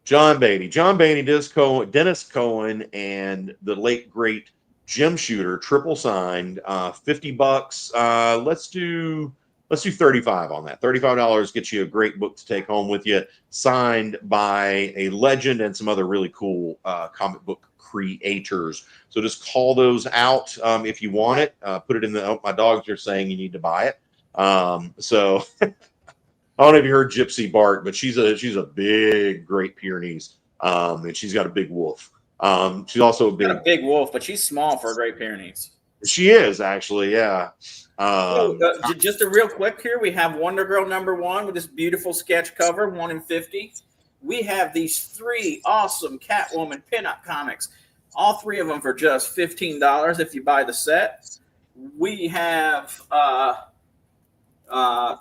John Beatty, Dennis Cohen, and the late great Jim Shooter, triple signed, $50. Let's do 35 on that. $35 gets you a great book to take home with you, signed by a legend and some other really cool comic book creators. So just call those out if you want it. Put it in the. Oh, my dogs are saying you need to buy it. So I don't know if you heard Gypsy bark, but she's a big Great Pyrenees, and she's got a big wolf. She's also a big wolf, but she's small for a Great Pyrenees. She is actually, yeah. Just a real quick here, we have Wonder Girl #1 with this beautiful sketch cover, 1 in 50. We have these 3 awesome Catwoman pinup comics, all 3 of them for just $15 if you buy the set. We have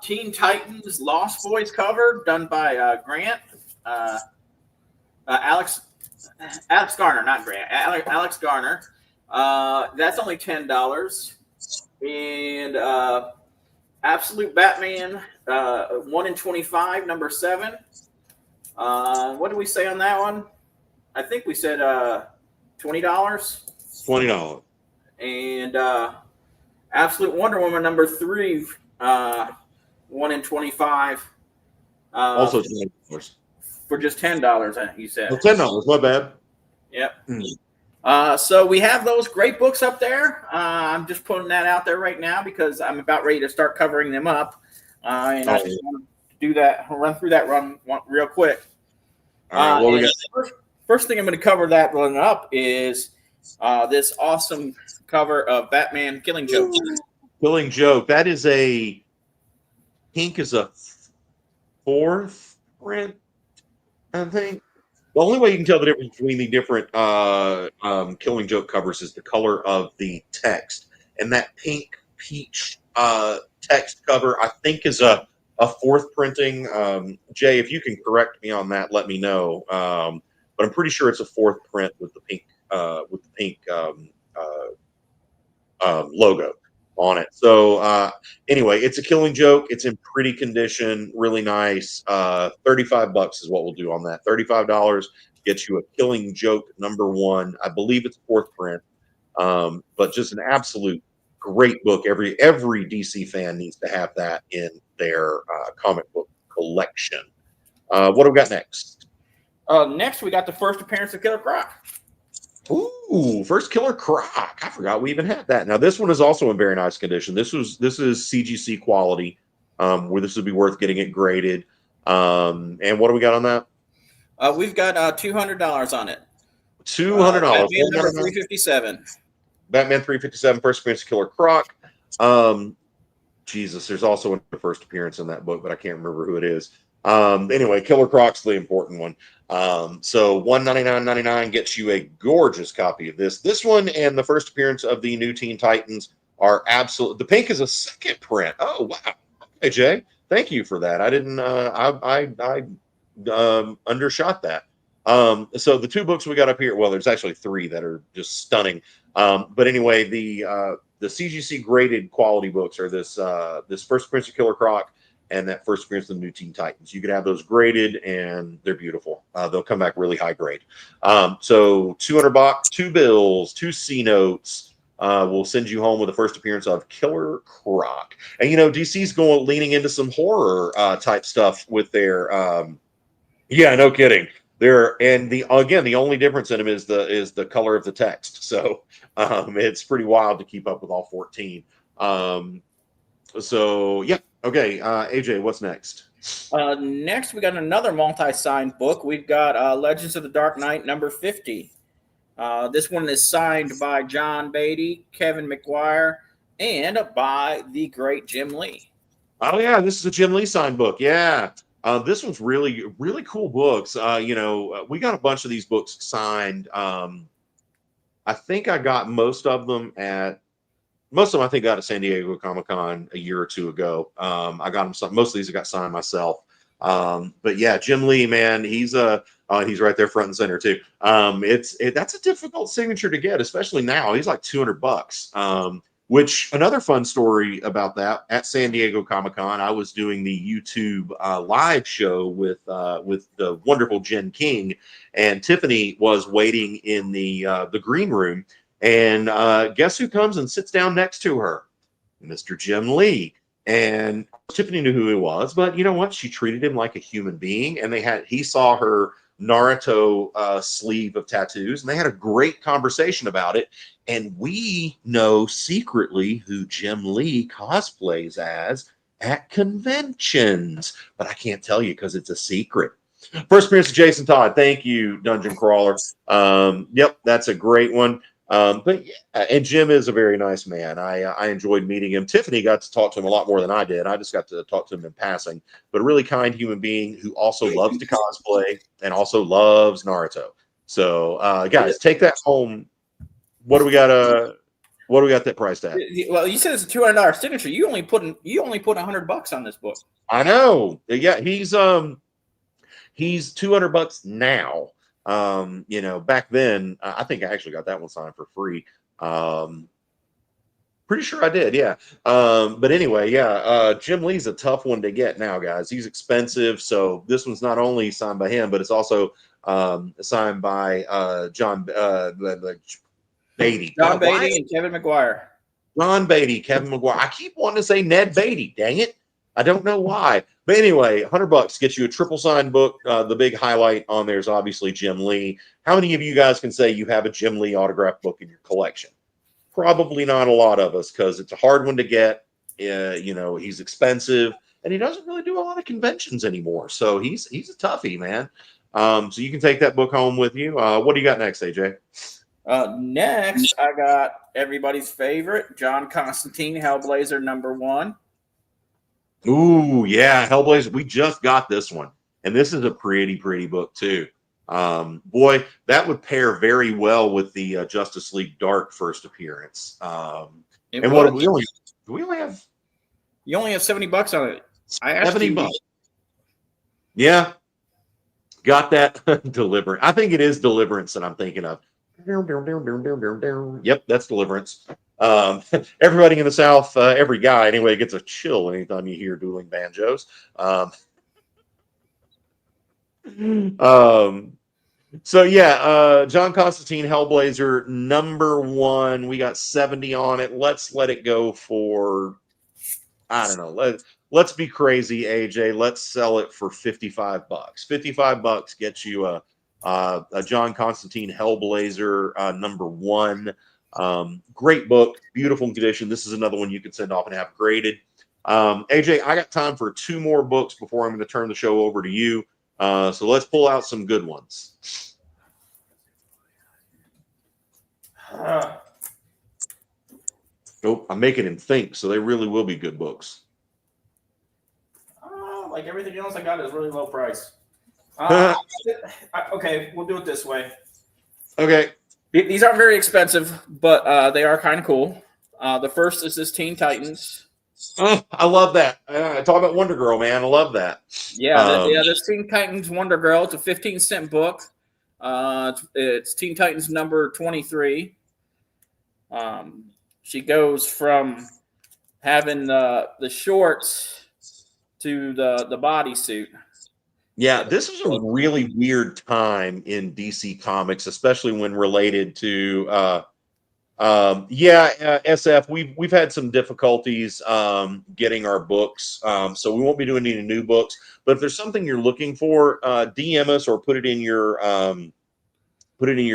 Teen Titans Lost Boys cover done by Grant, Alex Garner, not Grant, Alex Garner. That's only $10. And Absolute Batman 1 in 25, #7. What did we say on that one? I think we said $20. $20. And Absolute Wonder Woman #3, 1 in 25. Also $20 for just $10. You said $10. My bad. Yep. So we have those great books up there. I'm just putting that out there right now because I'm about ready to start covering them up. And I just want to do that, run through that real quick. All right, first thing I'm going to cover that run up is this awesome cover of Batman Killing Joke. Killing Joke. That is Pink is a 4th print, I think. The only way you can tell the difference between the different Killing Joke covers is the color of the text. And that pink peach text cover, I think, is a 4th printing. Jay, if you can correct me on that, let me know. But I'm pretty sure it's a 4th print with the pink logo on it. So anyway, it's a Killing Joke. It's in pretty condition, really nice. $35 is what we'll do on that. $35 gets you a Killing Joke #1. I believe it's 4th print, but just an absolute great book. Every DC fan needs to have that in their comic book collection. What do we got next? Next, we got the first appearance of Killer Croc. Ooh, first Killer Croc. I forgot we even had that. Now, this one is also in very nice condition. This is CGC quality, where this would be worth getting it graded. And what do we got on that? We've got $200 on it. $200. Batman number 357. Batman 357, first appearance of Killer Croc. Jesus, there's also a first appearance in that book, but I can't remember who it is. Anyway, Killer Croc's the important one. So $199.99 gets you a gorgeous copy of this. This one and the first appearance of the new Teen Titans are absolute. The pink is a 2nd print. Oh wow. Hey Jay, thank you for that. I didn't. I undershot that. So the 2 books we got up here, well, there's actually 3 that are just stunning. But anyway, the CGC graded quality books are this First Appearance of Killer Croc and that First Appearance of the New Teen Titans. You could have those graded, and they're beautiful. They'll come back really high grade. So $200, 2 bills, 2 C notes. We'll send you home with the first appearance of Killer Croc. And DC's leaning into some horror type stuff with their. Yeah, no kidding. The only difference in them is the color of the text. So it's pretty wild to keep up with all 14. So yeah, okay. AJ, what's next? Next, we got another multi-signed book. We've got Legends of the Dark Knight number 50. This one is signed by John Beatty, Kevin McGuire, and by the great Jim Lee. Oh yeah, this is a Jim Lee signed book. Yeah. This one's really, really cool books. We got a bunch of these books signed. I think I got most of them I think got at San Diego Comic-Con a year or 2 ago. I got them. Most of these I got signed myself. But yeah, Jim Lee, man, he's right there front and center too. That's a difficult signature to get, especially now. He's like $200. Which another fun story about that at San Diego Comic-Con, I was doing the YouTube live show with the wonderful Jen King, and Tiffany was waiting in the green room. And guess who comes and sits down next to her? Mr. Jim Lee. And Tiffany knew who he was, but you know what? She treated him like a human being. And he saw her Naruto sleeve of tattoos, and they had a great conversation about it. And we know secretly who Jim Lee cosplays as at conventions, but I can't tell you because it's a secret. First appearance of Jason Todd. Thank you, Dungeon Crawler. Yep, that's a great one. But yeah, and Jim is a very nice man. I enjoyed meeting him. Tiffany got to talk to him a lot more than I did. I just got to talk to him in passing, but a really kind human being who also loves to cosplay and also loves Naruto. So, guys, take that home. What do we got that priced at? Well, you said it's a $200 signature. You only put $100 on this book. I know. Yeah, he's $200 now. Back then, I think I actually got that one signed for free. Pretty sure I did, yeah. But anyway, yeah, Jim Lee's a tough one to get now, guys. He's expensive, so this one's not only signed by him, but it's also signed by John Beatty. John Beatty and Kevin McGuire. John Beatty, Kevin McGuire. I keep wanting to say Ned Beatty. Dang it. I don't know why. But anyway, $100 gets you a triple signed book. The big highlight on there is obviously Jim Lee. How many of you guys can say you have a Jim Lee autographed book in your collection? Probably not a lot of us, because it's a hard one to get. He's expensive, and he doesn't really do a lot of conventions anymore. So he's a toughie, man. So you can take that book home with you. What do you got next, AJ? Next, I got everybody's favorite, John Constantine, Hellblazer #1. Ooh, yeah, Hellblazer. We just got this one, and this is a pretty book too. Boy, that would pair very well with the Justice League Dark first appearance. And what do we only have? You only have $70 on it. $70. Yeah, got that. Deliverance. I think it is Deliverance that I'm thinking of. Yep, that's Deliverance. Everybody in the South, every guy anyway, gets a chill anytime you hear dueling banjos. So yeah, John Constantine, Hellblazer #1. We got 70 on it. Let's let it go for, I don't know. Let's be crazy, AJ. Let's sell it for $55. $55 gets you a John Constantine Hellblazer #1. Great book, beautiful condition. This is another one you can send off and have graded. AJ, I got time for 2 more books before I'm going to turn the show over to you. So let's pull out some good ones. Nope, I'm making him think, so they really will be good books. Like everything else I got is really low price. Okay, we'll do it this way. Okay. These aren't very expensive, but they are kind of cool. The first is this Teen Titans Oh, I love that. Talk about Wonder Girl, man. I love that. This Teen Titans Wonder Girl. It's a 15-cent book. It's Teen Titans number 23. She goes from having the shorts to the bodysuit. Yeah, this is a really weird time in DC Comics, especially when related to SF. We've had some difficulties getting our books, so we won't be doing any new books. But if there's something you're looking for, DM us or put it in your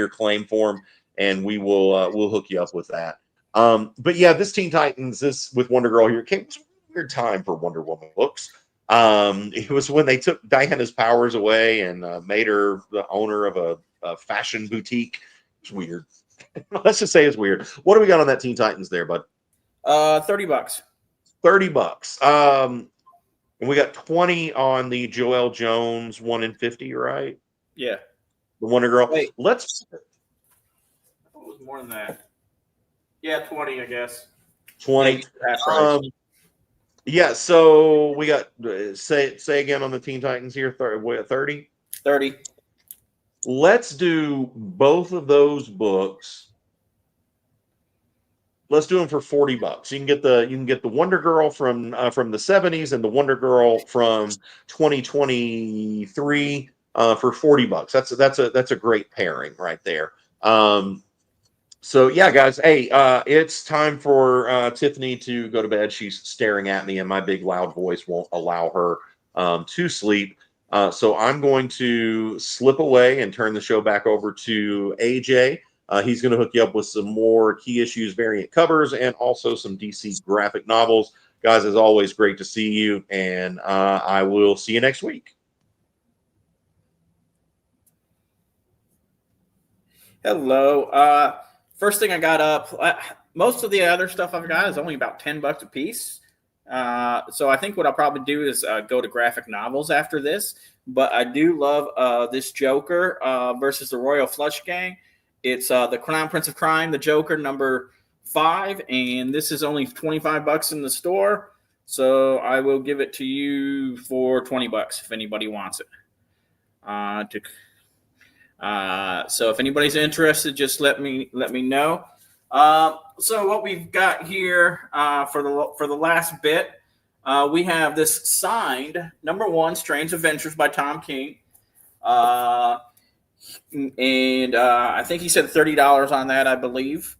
claim form, and we'll hook you up with that. But yeah, this Teen Titans, this with Wonder Girl here, came. It was a weird time for Wonder Woman books. It was when they took Diana's powers away and made her the owner of a fashion boutique. It's weird. Let's just say it's weird. What do we got on that Teen Titans there, bud? $30. $30. And we got 20 on the Joelle Jones 1 in 50, right? Yeah. The Wonder Girl. Wait. I thought it was more than that. Yeah, 20, I guess. 20. Yeah, so we got say again on the Teen Titans here, 30? 30. Let's do both of those books. Let's do them for $40. You can get the Wonder Girl from the 70s and the Wonder Girl from 2023 for $40. That's a great pairing right there. So yeah, guys, hey, it's time for Tiffany to go to bed. She's staring at me, and my big loud voice won't allow her to sleep. So I'm going to slip away and turn the show back over to AJ. He's going to hook you up with some more key issues variant covers and also some DC graphic novels. Guys, as always, great to see you, and I will see you next week. Hello. First thing I got up, most of the other stuff I've got is only about $10 a piece. So I think what I'll probably do is go to graphic novels after this. But I do love this Joker versus the Royal Flush Gang. It's the Crown Prince of Crime, the Joker number 5, and this is only $25 in the store. So I will give it to you for $20 if anybody wants it. So if anybody's interested, just let me know. So what we've got here for the last bit, we have this signed #1 Strange Adventures by Tom King, and I think he said $30 on that. I believe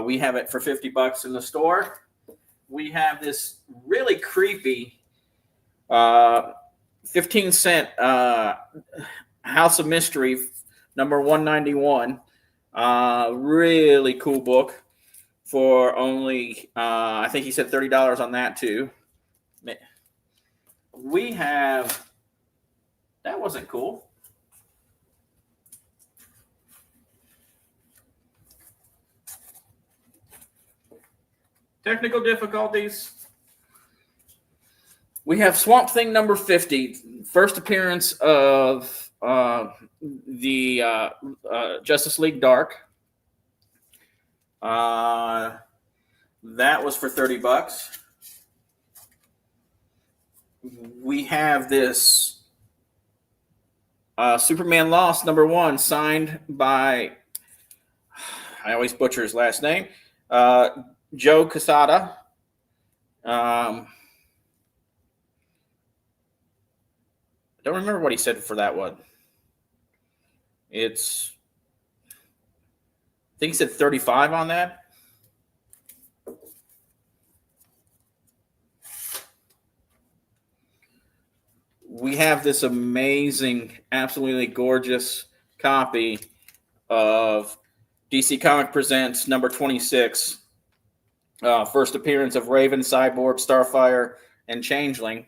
we have it for $50 in the store. We have this really creepy 15-cent House of Mystery number 191. Really cool book for only, I think he said $30 on that too. We have, that wasn't cool. Technical difficulties. We have Swamp Thing number 50, first appearance of the Justice League Dark. That was for $30. We have this Superman Lost #1 signed by, I always butcher his last name, Joe Quesada. I don't remember what he said for that one. I think he said 35 on that. We have this amazing, absolutely gorgeous copy of DC Comic Presents number 26. First appearance of Raven, Cyborg, Starfire, and Changeling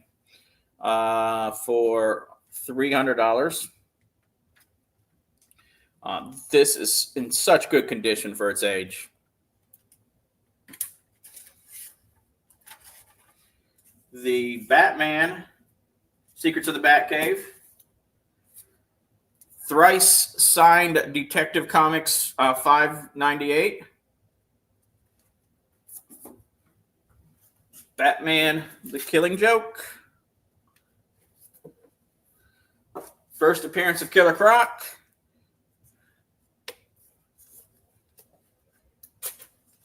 for $300. This is in such good condition for its age. The Batman, Secrets of the Batcave. Thrice signed Detective Comics 598. Batman, The Killing Joke. First appearance of Killer Croc.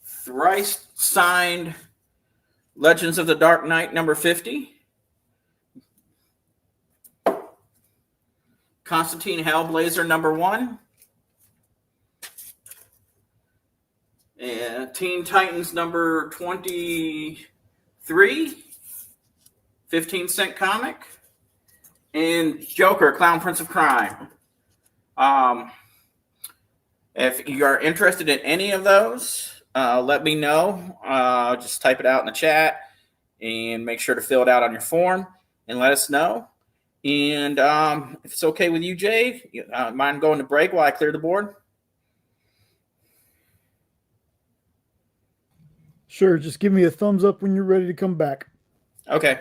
Thrice signed Legends of the Dark Knight number 50. Constantine Hellblazer number 1. And Teen Titans number 23. 15-cent comic. And Joker, Clown Prince of Crime. If you are interested in any of those, let me know. Just type it out in the chat and make sure to fill it out on your form and let us know. And if it's okay with you, Jay, mind going to break while I clear the board? Sure, just give me a thumbs up when you're ready to come back. Okay.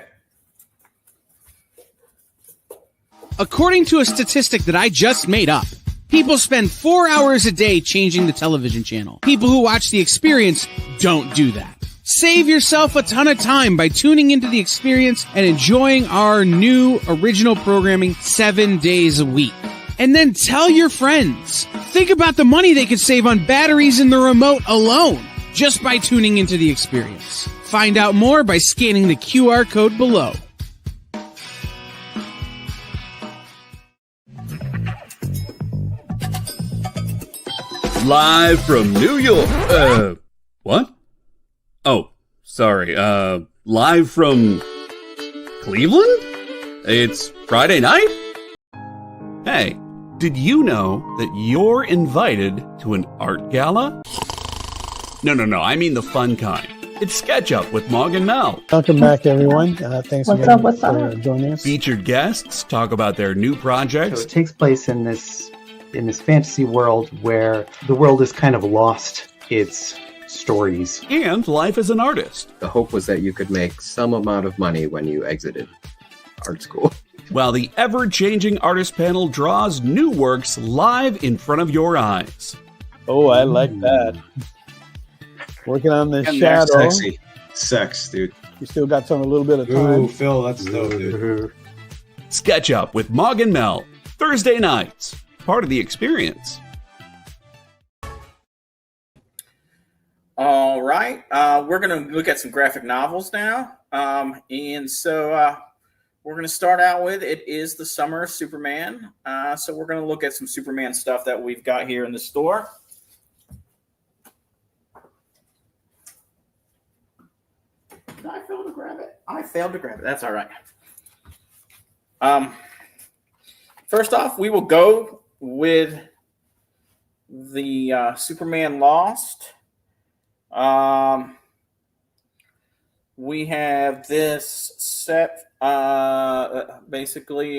According to a statistic that I just made up, people spend 4 hours a day changing the television channel. People who watch The Experience don't do that. Save yourself a ton of time by tuning into The Experience and enjoying our new original programming 7 days a week. And then tell your friends. Think about the money they could save on batteries in the remote alone just by tuning into The Experience. Find out more by scanning the QR code below. Live from New York. What? Oh, sorry. Live from Cleveland? It's Friday night? Hey, did you know that you're invited to an art gala? No, I mean the fun kind. It's Sketch Up with Mog and Mel. Welcome back, everyone. Thanks again for joining us. Featured guests talk about their new projects. So it takes place in this fantasy world where the world has kind of lost its stories. And life as an artist. The hope was that you could make some amount of money when you exited art school. While the ever-changing artist panel draws new works live in front of your eyes. Oh, I like that. Working on this And shadow. sexy. Sex, dude. You still got a little bit of time. Ooh, Phil, that's dope, dude. Sketch Up with Mog and Mel. Thursday nights. Part of The Experience. All right. We're going to look at some graphic novels now. And so we're going to start out with, it is the summer of Superman. So we're going to look at some Superman stuff that we've got here in the store. Did I fail to grab it? I failed to grab it. That's all right. First off, we will go with the Superman Lost. We have this set. Basically,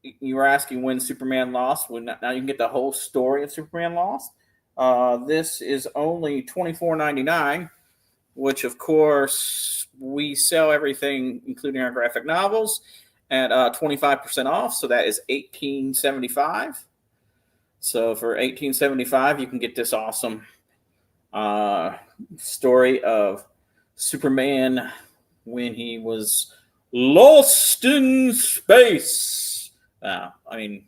you were asking when Superman Lost. Now you can get the whole story of Superman Lost. This is only $24.99, which of course we sell everything, including our graphic novels, at 25% off. So that is $18.75. So for $18.75, you can get this awesome story of Superman when he was lost in space. I mean,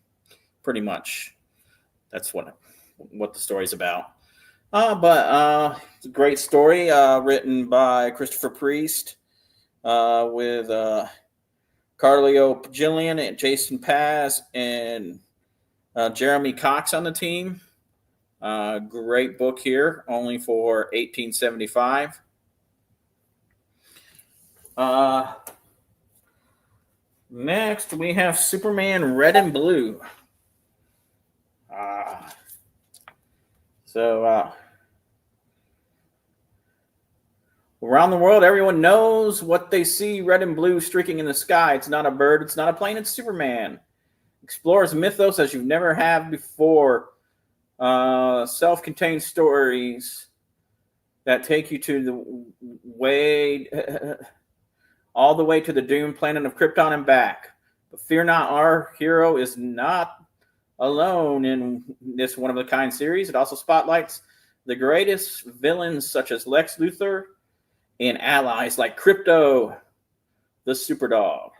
pretty much that's what the story's about. But it's a great story written by Christopher Priest with Carlio Pagilian and Jason Paz and Jeremy Cox on the team. Great book here, only for $18.75. Next, we have Superman Red and Blue. Around the world, everyone knows what they see red and blue streaking in the sky. It's not a bird, it's not a plane, it's Superman. Explores mythos as you never have before. Self-contained stories that take you to the way, all the way to the doomed planet of Krypton and back. But fear not, our hero is not alone in this one-of-a-kind series. It also spotlights the greatest villains such as Lex Luthor and allies like Crypto, the Superdog.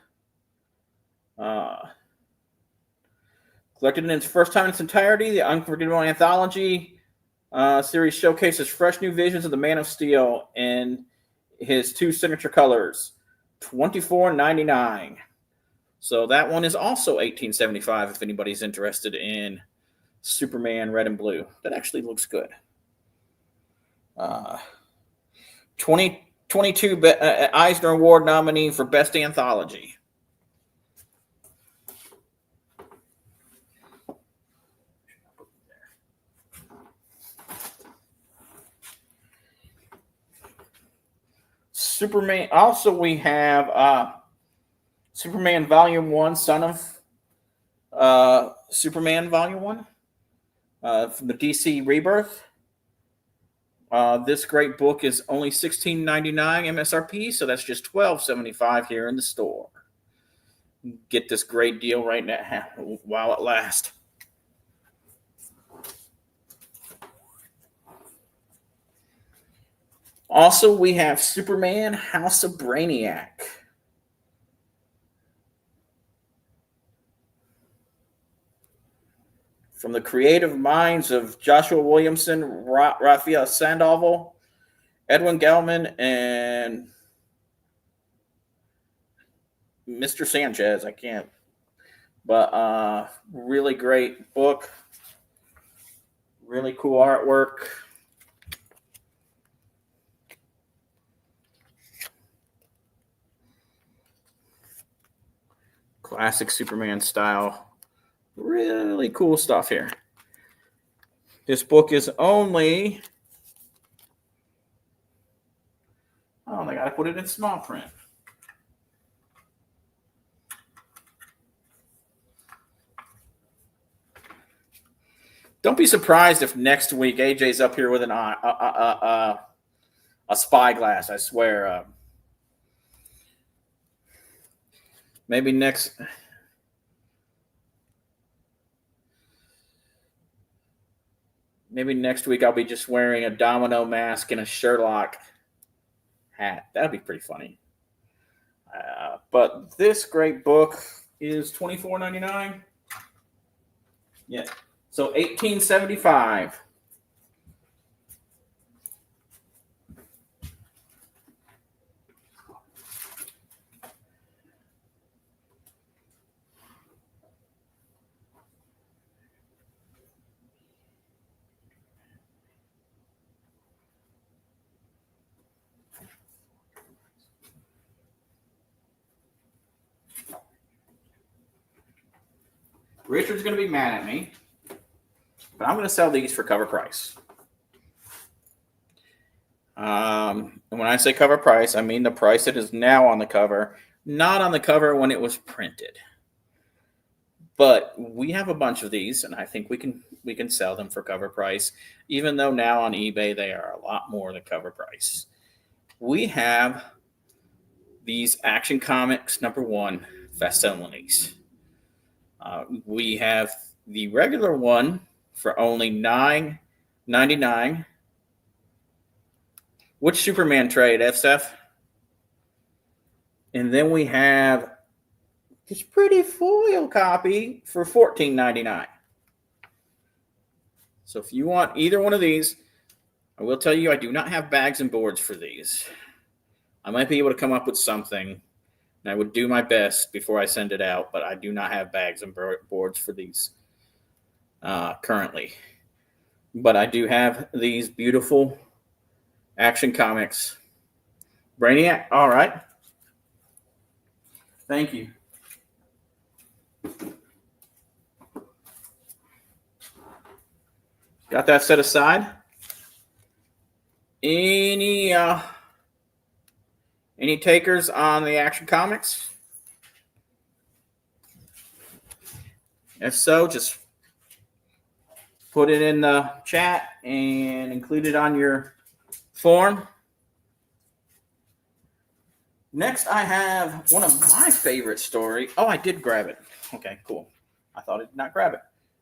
Collected in its first time in its entirety, the Unforgettable Anthology series showcases fresh new visions of the Man of Steel in his 2 signature colors, $24.99. So that one is also $18.75 if anybody's interested in Superman Red and Blue. That actually looks good. 2022 Eisner Award nominee for Best Anthology. Superman. Also, we have Superman Volume 1, Son of Superman Volume 1 from the DC Rebirth. This great book is only $16.99 MSRP, so that's just $12.75 here in the store. Get this great deal right now while it lasts. Also, we have Superman House of Brainiac. From the creative minds of Joshua Williamson, Raphael Sandoval, Edwin Gelman, and Mr. Sanchez. I can't. But really great book. Really cool artwork. Classic Superman style. Really cool stuff here. This book is only... Oh, they got to put it in small print. Don't be surprised if next week AJ's up here with a spyglass. I swear. Maybe next week I'll be just wearing a domino mask and a Sherlock hat. That'd be pretty funny. But this great book is $24.99. Yeah. So $18.75. Richard's going to be mad at me, but I'm going to sell these for cover price. And when I say cover price, I mean the price that is now on the cover, not on the cover when it was printed. But we have a bunch of these, and I think we can sell them for cover price, even though now on eBay they are a lot more than cover price. We have these Action Comics #1 facsimilies. We have the regular one for only $9.99. Which Superman trade, F-Steph? And then we have this pretty foil copy for $14.99. So if you want either one of these, I will tell you I do not have bags and boards for these. I might be able to come up with something. And I would do my best before I send it out, but I do not have bags and boards for these currently. But I do have these beautiful Action Comics. Brainiac, all right. Thank you. Got that set aside. Any takers on the Action Comics? If so, just put it in the chat and include it on your form. Next, I have one of my favorite stories. Oh, I did grab it. Okay, cool. I thought I did not grab it.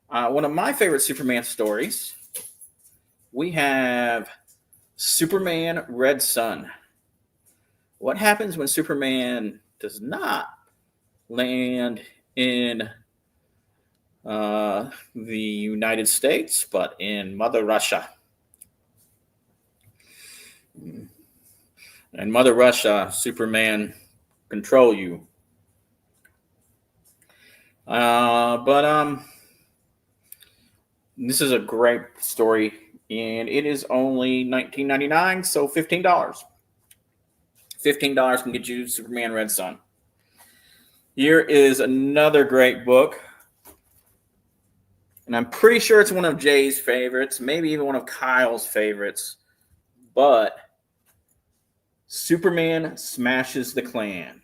One of my favorite Superman stories. We have Superman Red Sun. What happens when Superman does not land in the United States, but in Mother Russia? And Mother Russia, Superman control you. But this is a great story, and it is only $19.99, so $15. $15 can get you Superman Red Sun. Here is another great book, and I'm pretty sure it's one of Jay's favorites, maybe even one of Kyle's favorites, but Superman Smashes the Klan.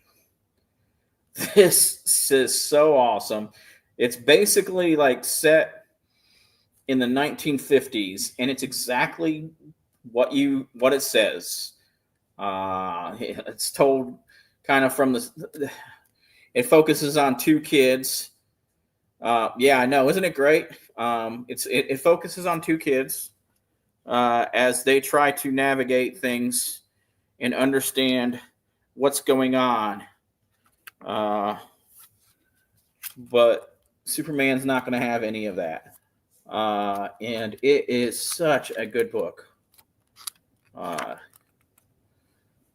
This is so awesome. It's basically like set in the 1950s, and it's exactly what it says. It's told kind of from the. It focuses on two kids. Yeah, I know, isn't it great? It focuses on two kids as they try to navigate things and understand what's going on. But Superman's not going to have any of that. And it is such a good book.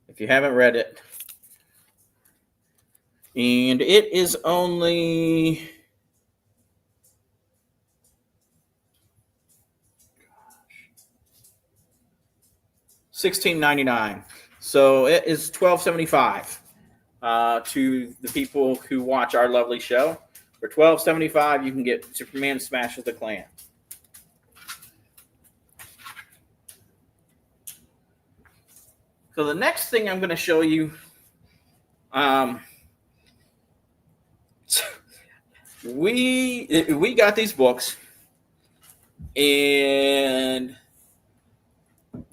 If you haven't read it, and it is only $16.99. So it is $12.75 to the people who watch our lovely show. For $12.75, you can get Superman Smashes the Klan. So the next thing I'm going to show you, we got these books, and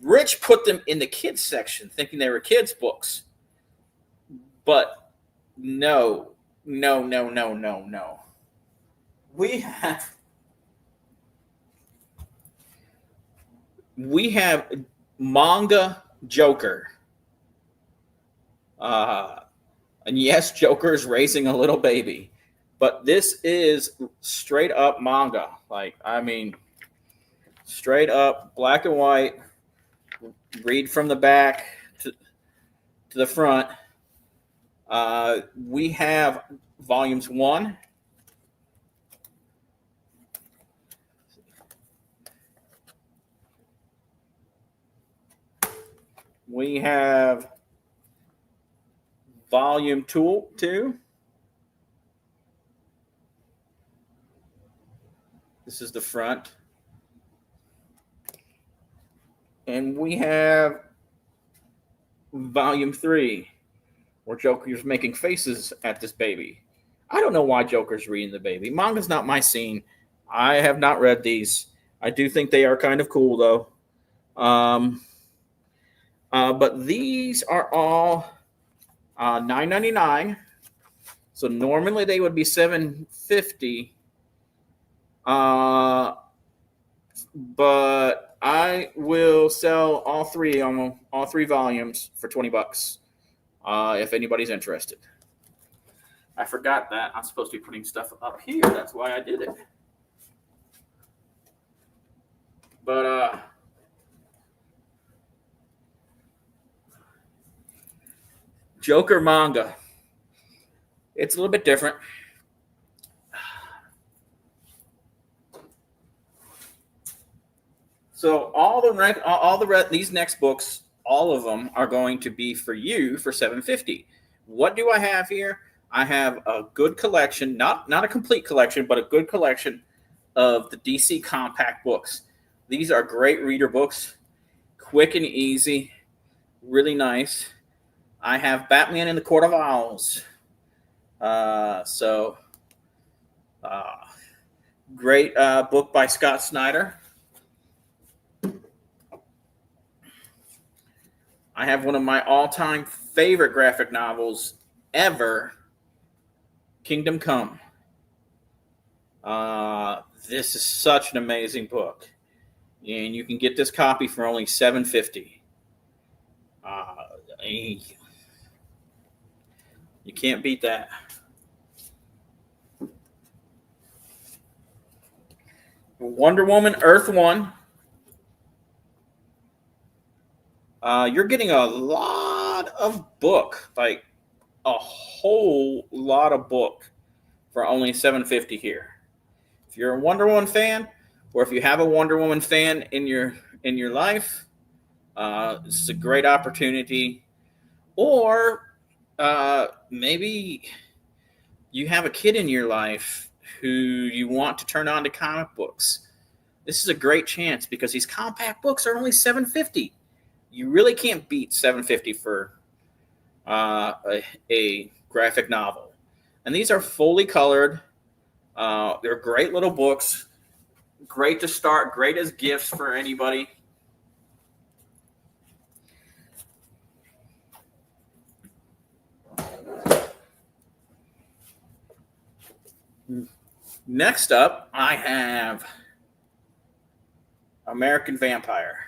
Rich put them in the kids section, thinking they were kids' books. But no. We have manga Joker. And yes, Joker is raising a little baby. But this is straight up manga. Straight up black and white. Read from the back to the front. We have volumes 1. We have volume 2. This is the front. And we have volume 3, where Joker's making faces at this baby. I don't know why Joker's reading the baby. Manga's not my scene. I have not read these. I do think they are kind of cool, though. But these are all $9.99. So normally they would be $7.50. But I will sell all three volumes for $20 if anybody's interested. I forgot that I'm supposed to be putting stuff up here. That's why I did it. But Joker manga. It's a little bit different. So these next books, all of them are going to be for you for $7.50. What do I have here? I have a good collection, not a complete collection, but a good collection of the DC compact books. These are great reader books, quick and easy, really nice. I have Batman in the Court of Owls. Great book by Scott Snyder. I have one of my all-time favorite graphic novels ever, Kingdom Come. This is such an amazing book. And you can get this copy for only $7.50. You can't beat that. Wonder Woman Earth 1. You're getting a lot of book, like a whole lot of book for only $7.50 here. If you're a Wonder Woman fan, or if you have a Wonder Woman fan in your life, this is a great opportunity. Or maybe you have a kid in your life who you want to turn on to comic books. This is a great chance because these compact books are only $7.50. You really can't beat $7.50 for a graphic novel. And these are fully colored. They're great little books. Great to start. Great as gifts for anybody. Next up, I have American Vampire.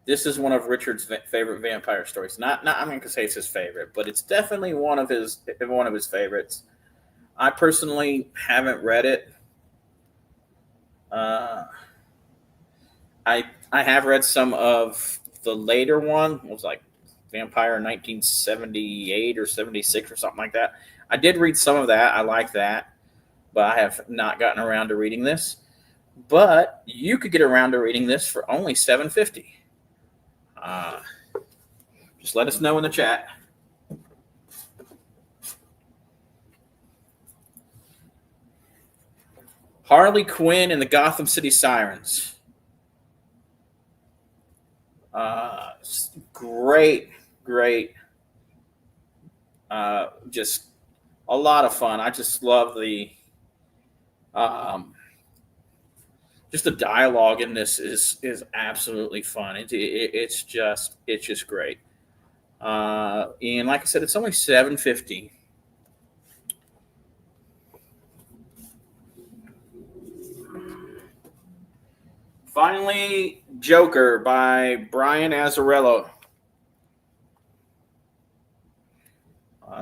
This is one of Richard's favorite vampire stories. Not I'm going to say it's his favorite, but it's definitely one of his favorites. I personally haven't read it. I have read some of the later one. It was like Vampire 1978 or 76 or something like that. I did read some of that. I like that, but I have not gotten around to reading this. But you could get around to reading this for only $7.50. Just let us know in the chat. Harley Quinn and the Gotham City Sirens. Great. Just a lot of fun. I just love the just the dialogue in this is absolutely fun. It's just great. And like I said, it's only $7.50. Finally, Joker by Brian Azzarello.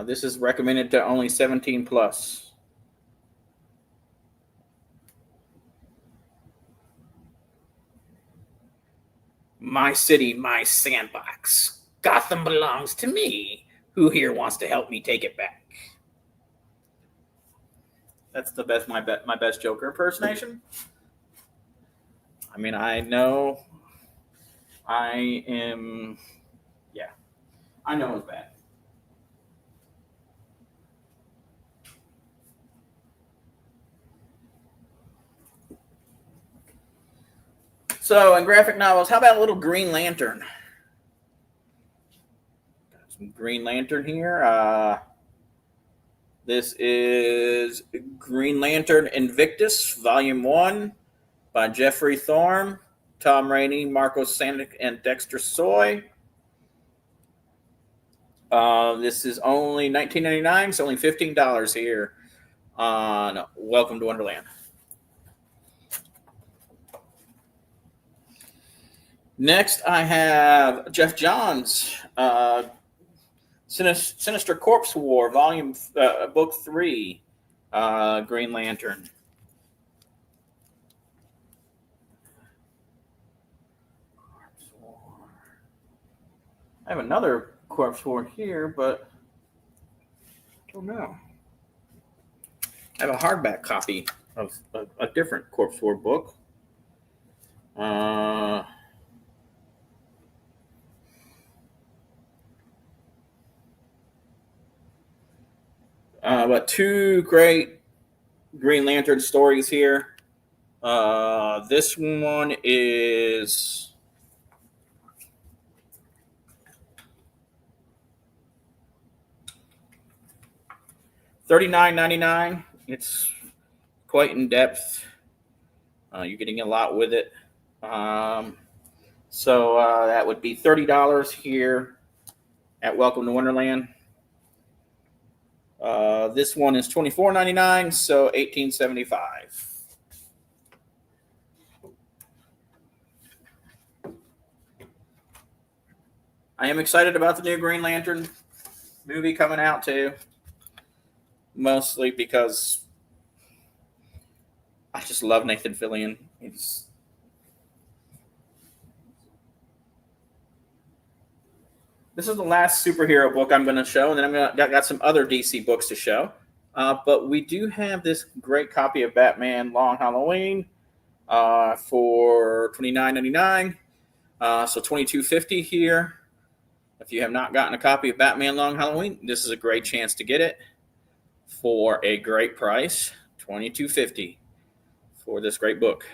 This is recommended to only 17 plus. My city, my sandbox. Gotham belongs to me. Who here wants to help me take it back? That's the best my best Joker impersonation. I mean, I know I know it's bad. So, in graphic novels, how about a little Green Lantern? Got some Green Lantern here. This is Green Lantern Invictus, Volume 1 by Jeffrey Thorne, Tom Rainey, Marco Sanic, and Dexter Soy. This is only $19.99, so only $15 here on Welcome to Wonderland. Next, I have Jeff Johns, Sinister Corpse War, Book 3, Green Lantern. I have another Corpse War here, but I don't know. I have a hardback copy of a different Corpse War book. But two great Green Lantern stories here. This one is $39.99. It's quite in depth. You're getting a lot with it. So that would be $30 here at Welcome to Wonderland. This one is $24.99, so $18.75. I am excited about the new Green Lantern. movie coming out too. Mostly because I just love Nathan Fillion. This is the last superhero book I'm going to show, and then got some other DC books to show. But we do have this great copy of Batman Long Halloween for $29.99. So $22.50 here. If you have not gotten a copy of Batman Long Halloween, this is a great chance to get it for a great price, $22.50 for this great book.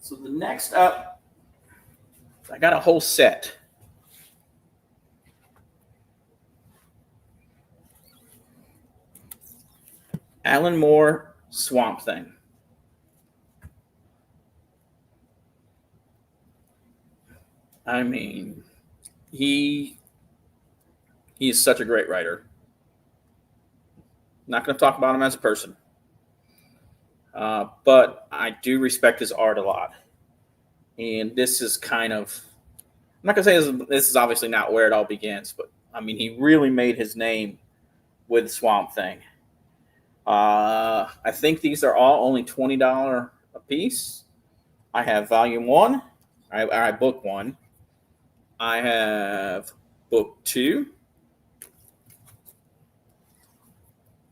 So the next up, I got a whole set. Alan Moore, Swamp Thing. I mean, he is such a great writer. Not going to talk about him as a person. But I do respect his art a lot. And this is kind of, I'm not going to say this is obviously not where it all begins, but I mean, he really made his name with Swamp Thing. I think these are all only $20 a piece. I have volume 1. I book 1. I have book 2.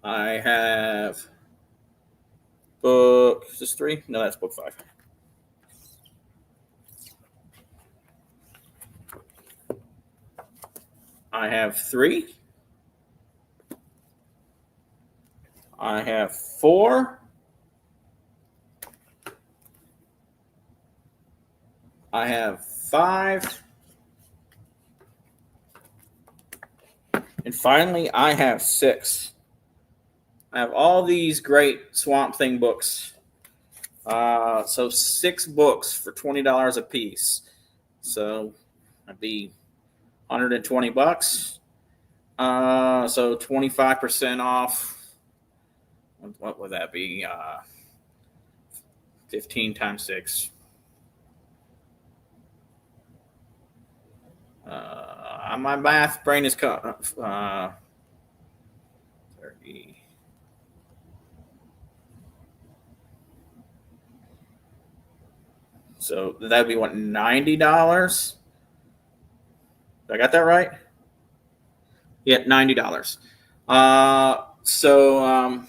I have book, is this 3? No, that's book 5. I have 3. I have 4. I have 5. And finally, I have 6. I have all these great Swamp Thing books. So 6 books for $20 a piece. So that'd be $120. So 25% off. What would that be? 15 times 6. My math brain is 30. So that'd be what, $90? I got that right? Yeah, $90. So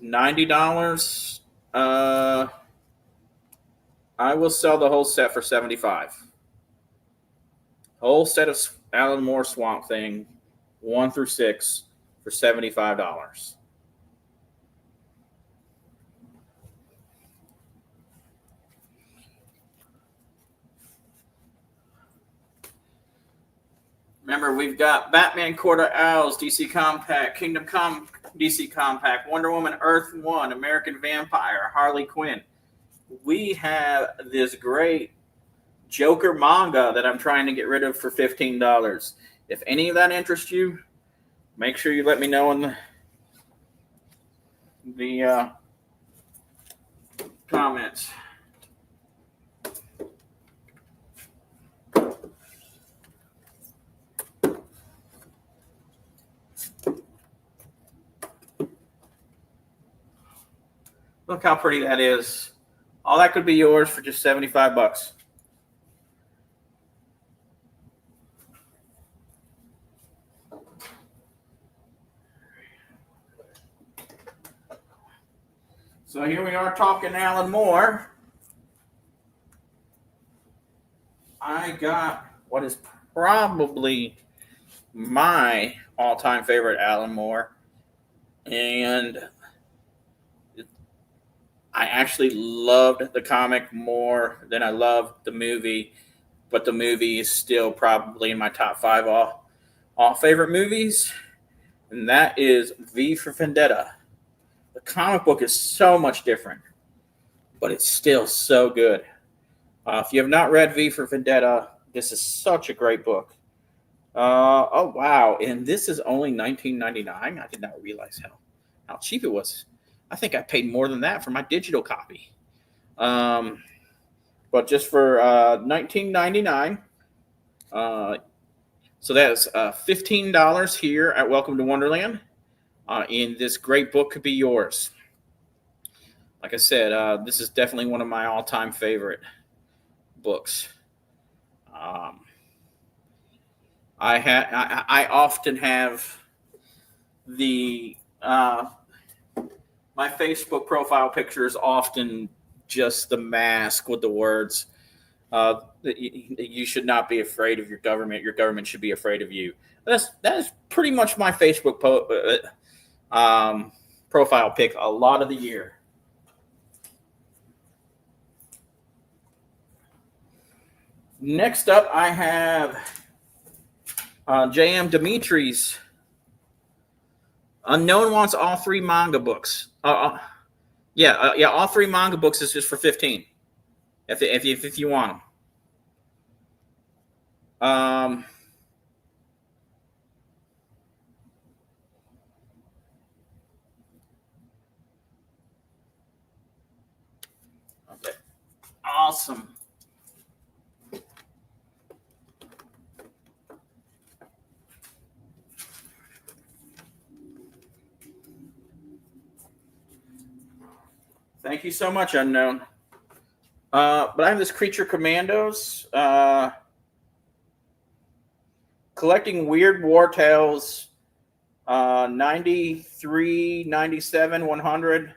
$90. I will sell the whole set for $75. Whole set of Alan Moore Swamp Thing, 1 through 6, for $75. Remember, we've got Batman Court of Owls, DC Compact, Kingdom Come, DC Compact, Wonder Woman Earth 1, American Vampire, Harley Quinn. We have this great Joker manga that I'm trying to get rid of for $15. If any of that interests you, make sure you let me know in the comments. Look how pretty that is. All that could be yours for just $75. So here we are talking Alan Moore. I got what is probably my all-time favorite Alan Moore. And I actually loved the comic more than I loved the movie. But the movie is still probably in my top 5 all favorite movies. And that is V for Vendetta. The comic book is so much different, but it's still so good. If you have not read V for Vendetta, this is such a great book. Oh wow! And this is only $19.99. I did not realize how cheap it was. I think I paid more than that for my digital copy. But just for $19.99. So that's $15 here at Welcome to Wonderland. And this great book could be yours. Like I said, this is definitely one of my all-time favorite books. I often have the my Facebook profile picture is often just the mask with the words that you should not be afraid of your government. Your government should be afraid of you. That is pretty much my Facebook profile pic a lot of the year. Next up, I have J.M. Dimitri's Unknown wants all 3 manga books. All 3 manga books is just for $15. If you want them. Okay. Awesome. Thank you so much, Unknown. But I have this Creature Commandos. Collecting Weird War Tales. 93, 97, 100,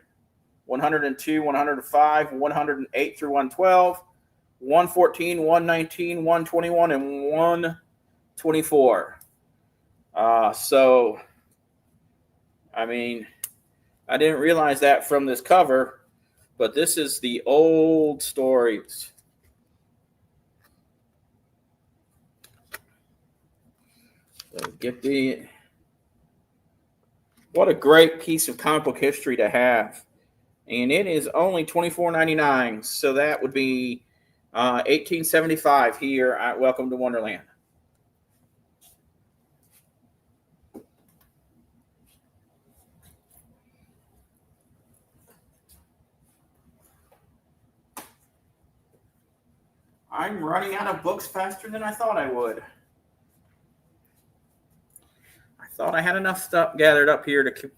102, 105, 108 through 112, 114, 119, 121, and 124. So, I mean, I didn't realize that from this cover. But this is the old stories. So what a great piece of comic book history to have. And it is only $24.99. So that would be $18.75 here at Welcome to Wonderland. I'm running out of books faster than I thought I would. I thought I had enough stuff gathered up here to do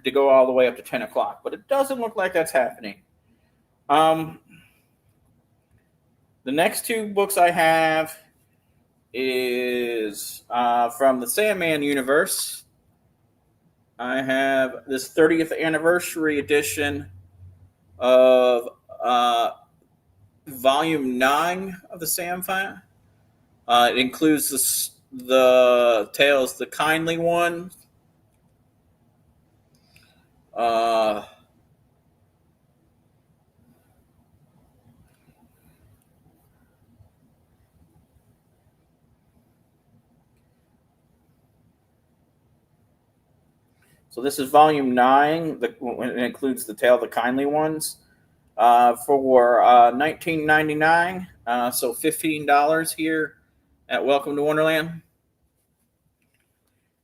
to go all the way up to 10 o'clock, but it doesn't look like that's happening. The next 2 books I have is from the Sandman universe. I have this 30th anniversary edition of Volume 9 of the Sandman. It includes the tales, The Kindly One. So this is Volume 9. It includes the tale, The Kindly Ones. For $19.99, so $15 here at Welcome to Wonderland.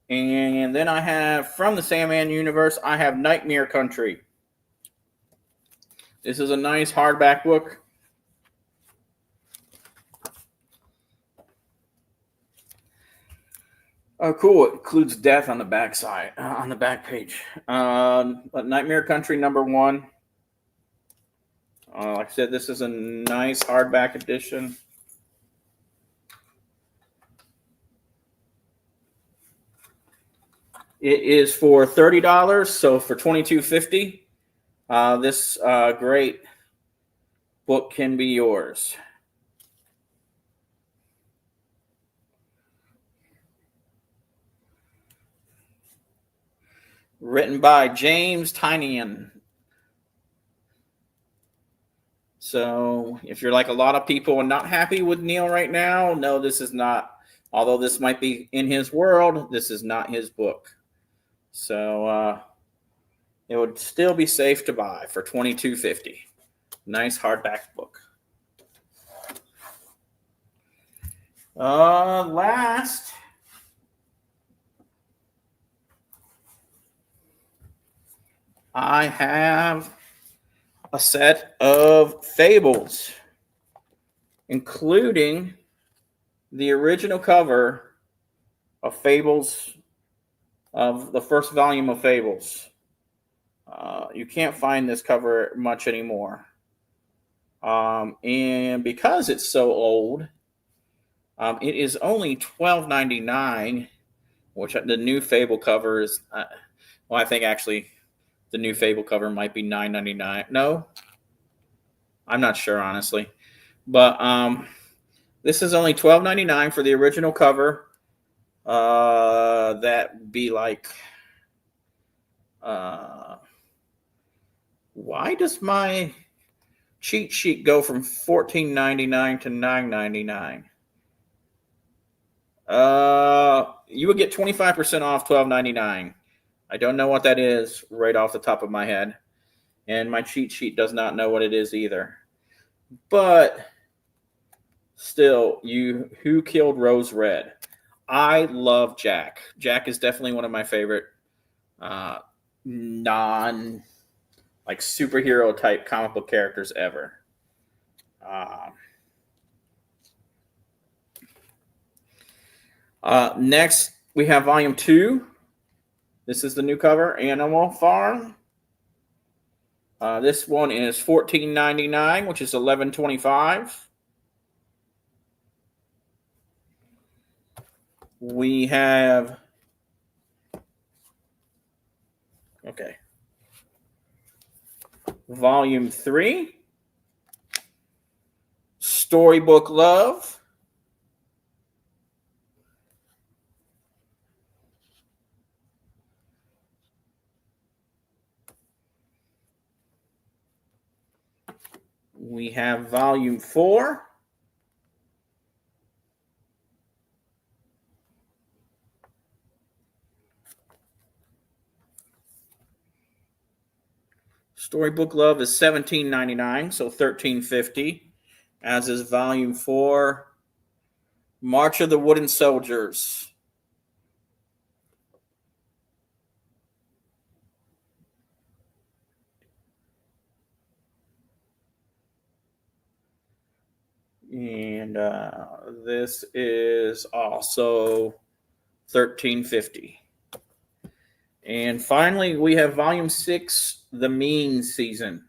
And then I have, from the Sandman universe, I have Nightmare Country. This is a nice hardback book. Oh, cool. It includes death on the back side, on the back page. Nightmare Country #1. Like I said, this is a nice hardback edition. It is for $30, so for $22.50, this great book can be yours. Written by James Tynion. So if you're like a lot of people and not happy with Neil right now, no, this is not. Although this might be in his world, this is not his book. So it would still be safe to buy for $22.50. Nice hardback book. Last, I have a set of Fables, including the original cover of Fables, of the first volume of Fables. You can't find this cover much anymore. And because it's so old, it is only $12.99, which the new Fable cover is, well, I think actually the new Fable cover might be $9.99. No, I'm not sure, honestly. But this is only $12.99 for the original cover. That be like, why does my cheat sheet go from $14.99 to $9.99? You would get 25% off $12.99. I don't know what that is right off the top of my head, and my cheat sheet does not know what it is either. But still, Who Killed Rose Red? I love Jack. Jack is definitely one of my favorite non like superhero type comic book characters ever. Next, we have Volume 2. This is the new cover, Animal Farm. This one is $14.99, which is $11.25. We have, Volume 3, Storybook Love. We have Volume 4. Storybook Love is $17.99, so $13.50. As is Volume 4, March of the Wooden Soldiers. And this is also $13.50. And finally, we have Volume 6, The Mean Season.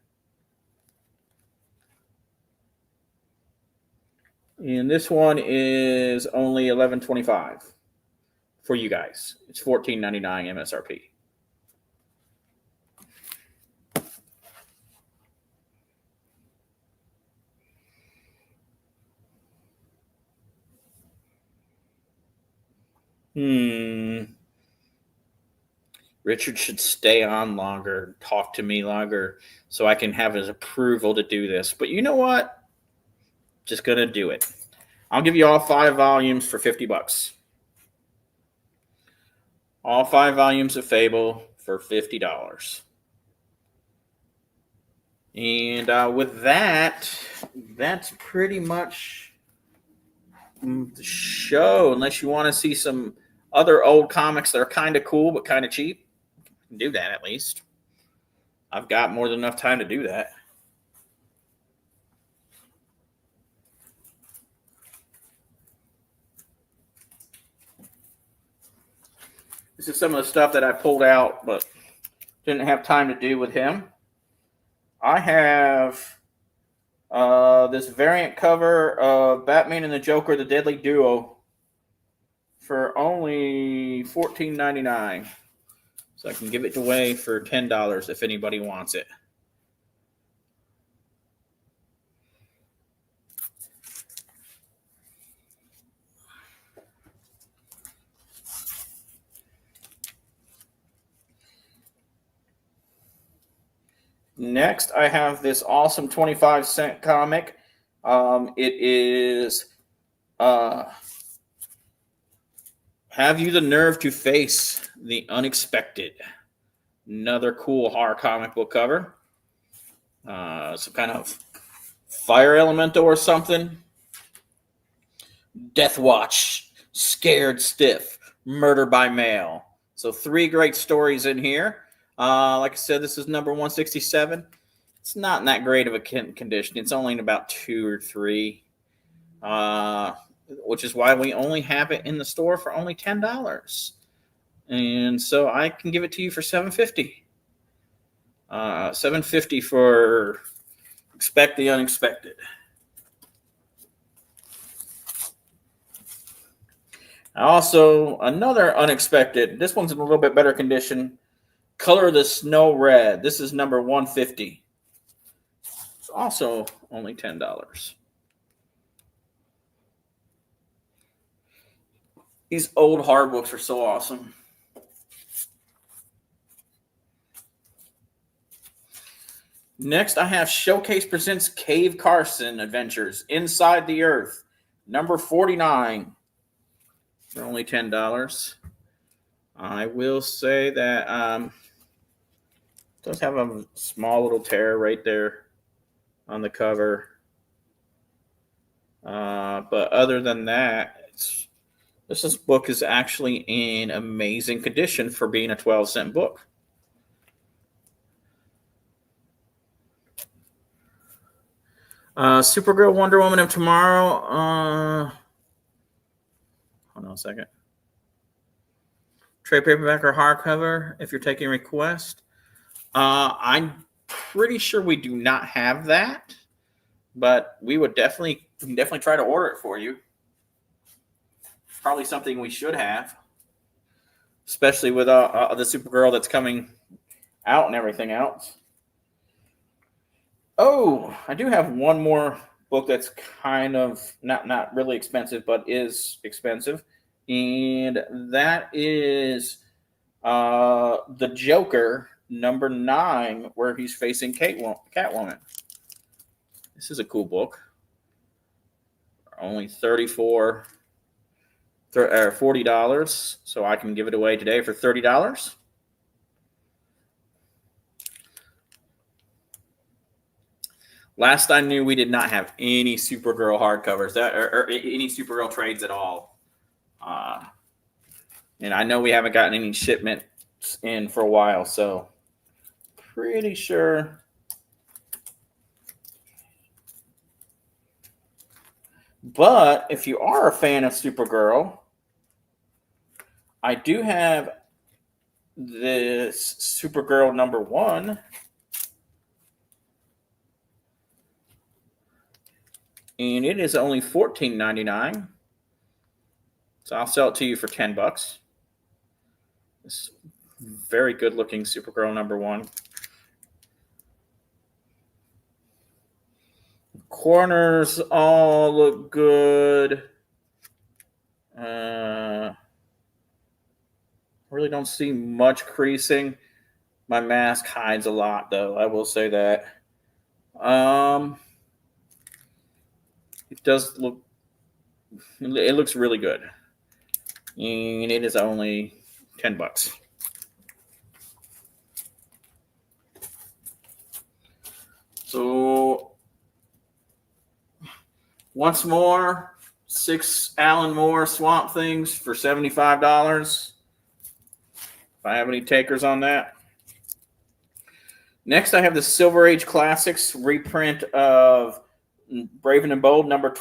And this one is only $11.25 for you guys. It's $14.99 MSRP. Richard should stay on longer, talk to me longer, so I can have his approval to do this. But you know what? Just going to do it. I'll give you all 5 volumes for $50. All 5 volumes of Fable for $50. And with that, that's pretty much the show. Unless you want to see some other old comics that are kind of cool but kind of cheap, you can do that at least. I've got more than enough time to do that. This is some of the stuff that I pulled out but didn't have time to do with him. I have this variant cover of Batman and the Joker, the Deadly Duo, for only $14.99. So I can give it away for $10 if anybody wants it. Next, I have this awesome 25-cent comic. It is Have You the Nerve to Face the Unexpected? Another cool horror comic book cover. Some kind of fire elemental or something. Death Watch, Scared Stiff, Murder by Mail. So 3 great stories in here. Like I said, this is number 167. It's not in that great of a condition. It's only in about 2 or 3, which is why we only have it in the store for only $10. And so I can give it to you for $7.50. $7.50 for Expect the Unexpected. Also, another unexpected. This one's in a little bit better condition. Color the Snow Red. This is number 150. It's also only $10. These old hard books are so awesome. Next, I have Showcase Presents Cave Carson Adventures Inside the Earth, number 49. For only $10. I will say that it does have a small little tear right there on the cover. But other than that, this book is actually in amazing condition for being a 12-cent book. Supergirl, Wonder Woman of Tomorrow. Hold on a second. Trade paperback or hardcover if you're taking a request. I'm pretty sure we do not have that, but we can definitely try to order it for you. Probably something we should have, especially with the Supergirl that's coming out and everything else. Oh, I do have one more book that's kind of not really expensive, but is expensive. And that is The Joker, number 9, where he's facing Catwoman. This is a cool book. Only $40, so I can give it away today for $30. Last I knew, we did not have any Supergirl hardcovers or any Supergirl trades at all. And I know we haven't gotten any shipments in for a while, so pretty sure. But if you are a fan of Supergirl, I do have this Supergirl number 1. And it is only $14.99. So I'll sell it to you for $10. This very good looking Supergirl number 1. Corners all look good. Really don't see much creasing. My mask hides a lot, though. I will say that. It does look. It looks really good, and it is only $10. So once more, 6 Alan Moore Swamp Things for $75. If I have any takers on that. Next, I have the Silver Age Classics reprint of Brave and Bold number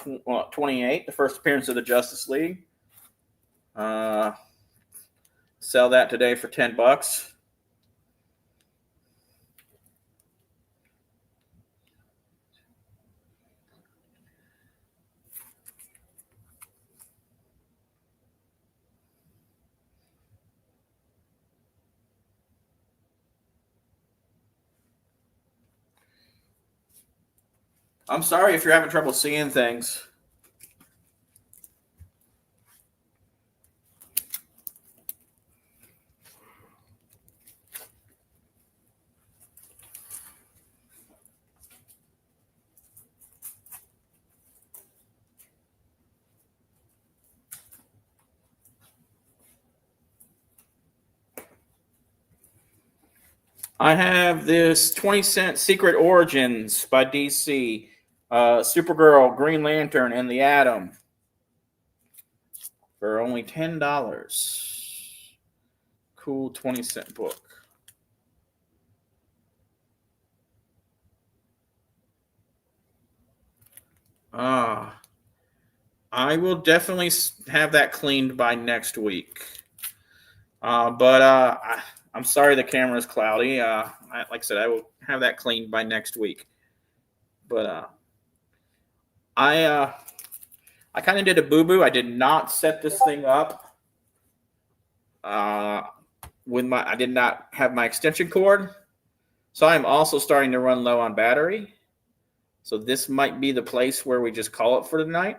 28, the first appearance of the Justice League. Sell that today for $10. I'm sorry if you're having trouble seeing things. I have this 20-cent Secret Origins by DC. Supergirl, Green Lantern, and the Atom. for only $10. Cool 20-cent book. I will definitely have that cleaned by next week. But I'm sorry the camera is cloudy. Like I said, I will have that cleaned by next week. But I kind of did a boo-boo. I did not set this thing up. I did not have my extension cord. So I'm also starting to run low on battery. So this might be the place where we just call it for tonight.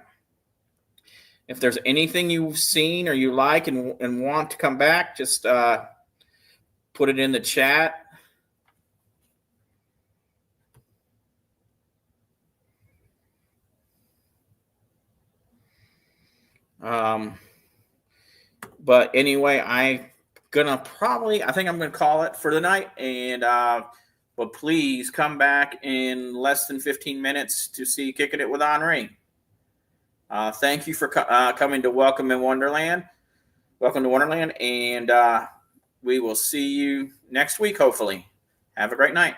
If there's anything you've seen or you like and want to come back, just put it in the chat. But anyway, I think I'm gonna call it for the night. And but please come back in less than 15 minutes to see Kicking It with Henri. Thank you for coming to Welcome in Wonderland. Welcome to Wonderland, and we will see you next week, hopefully. Have a great night.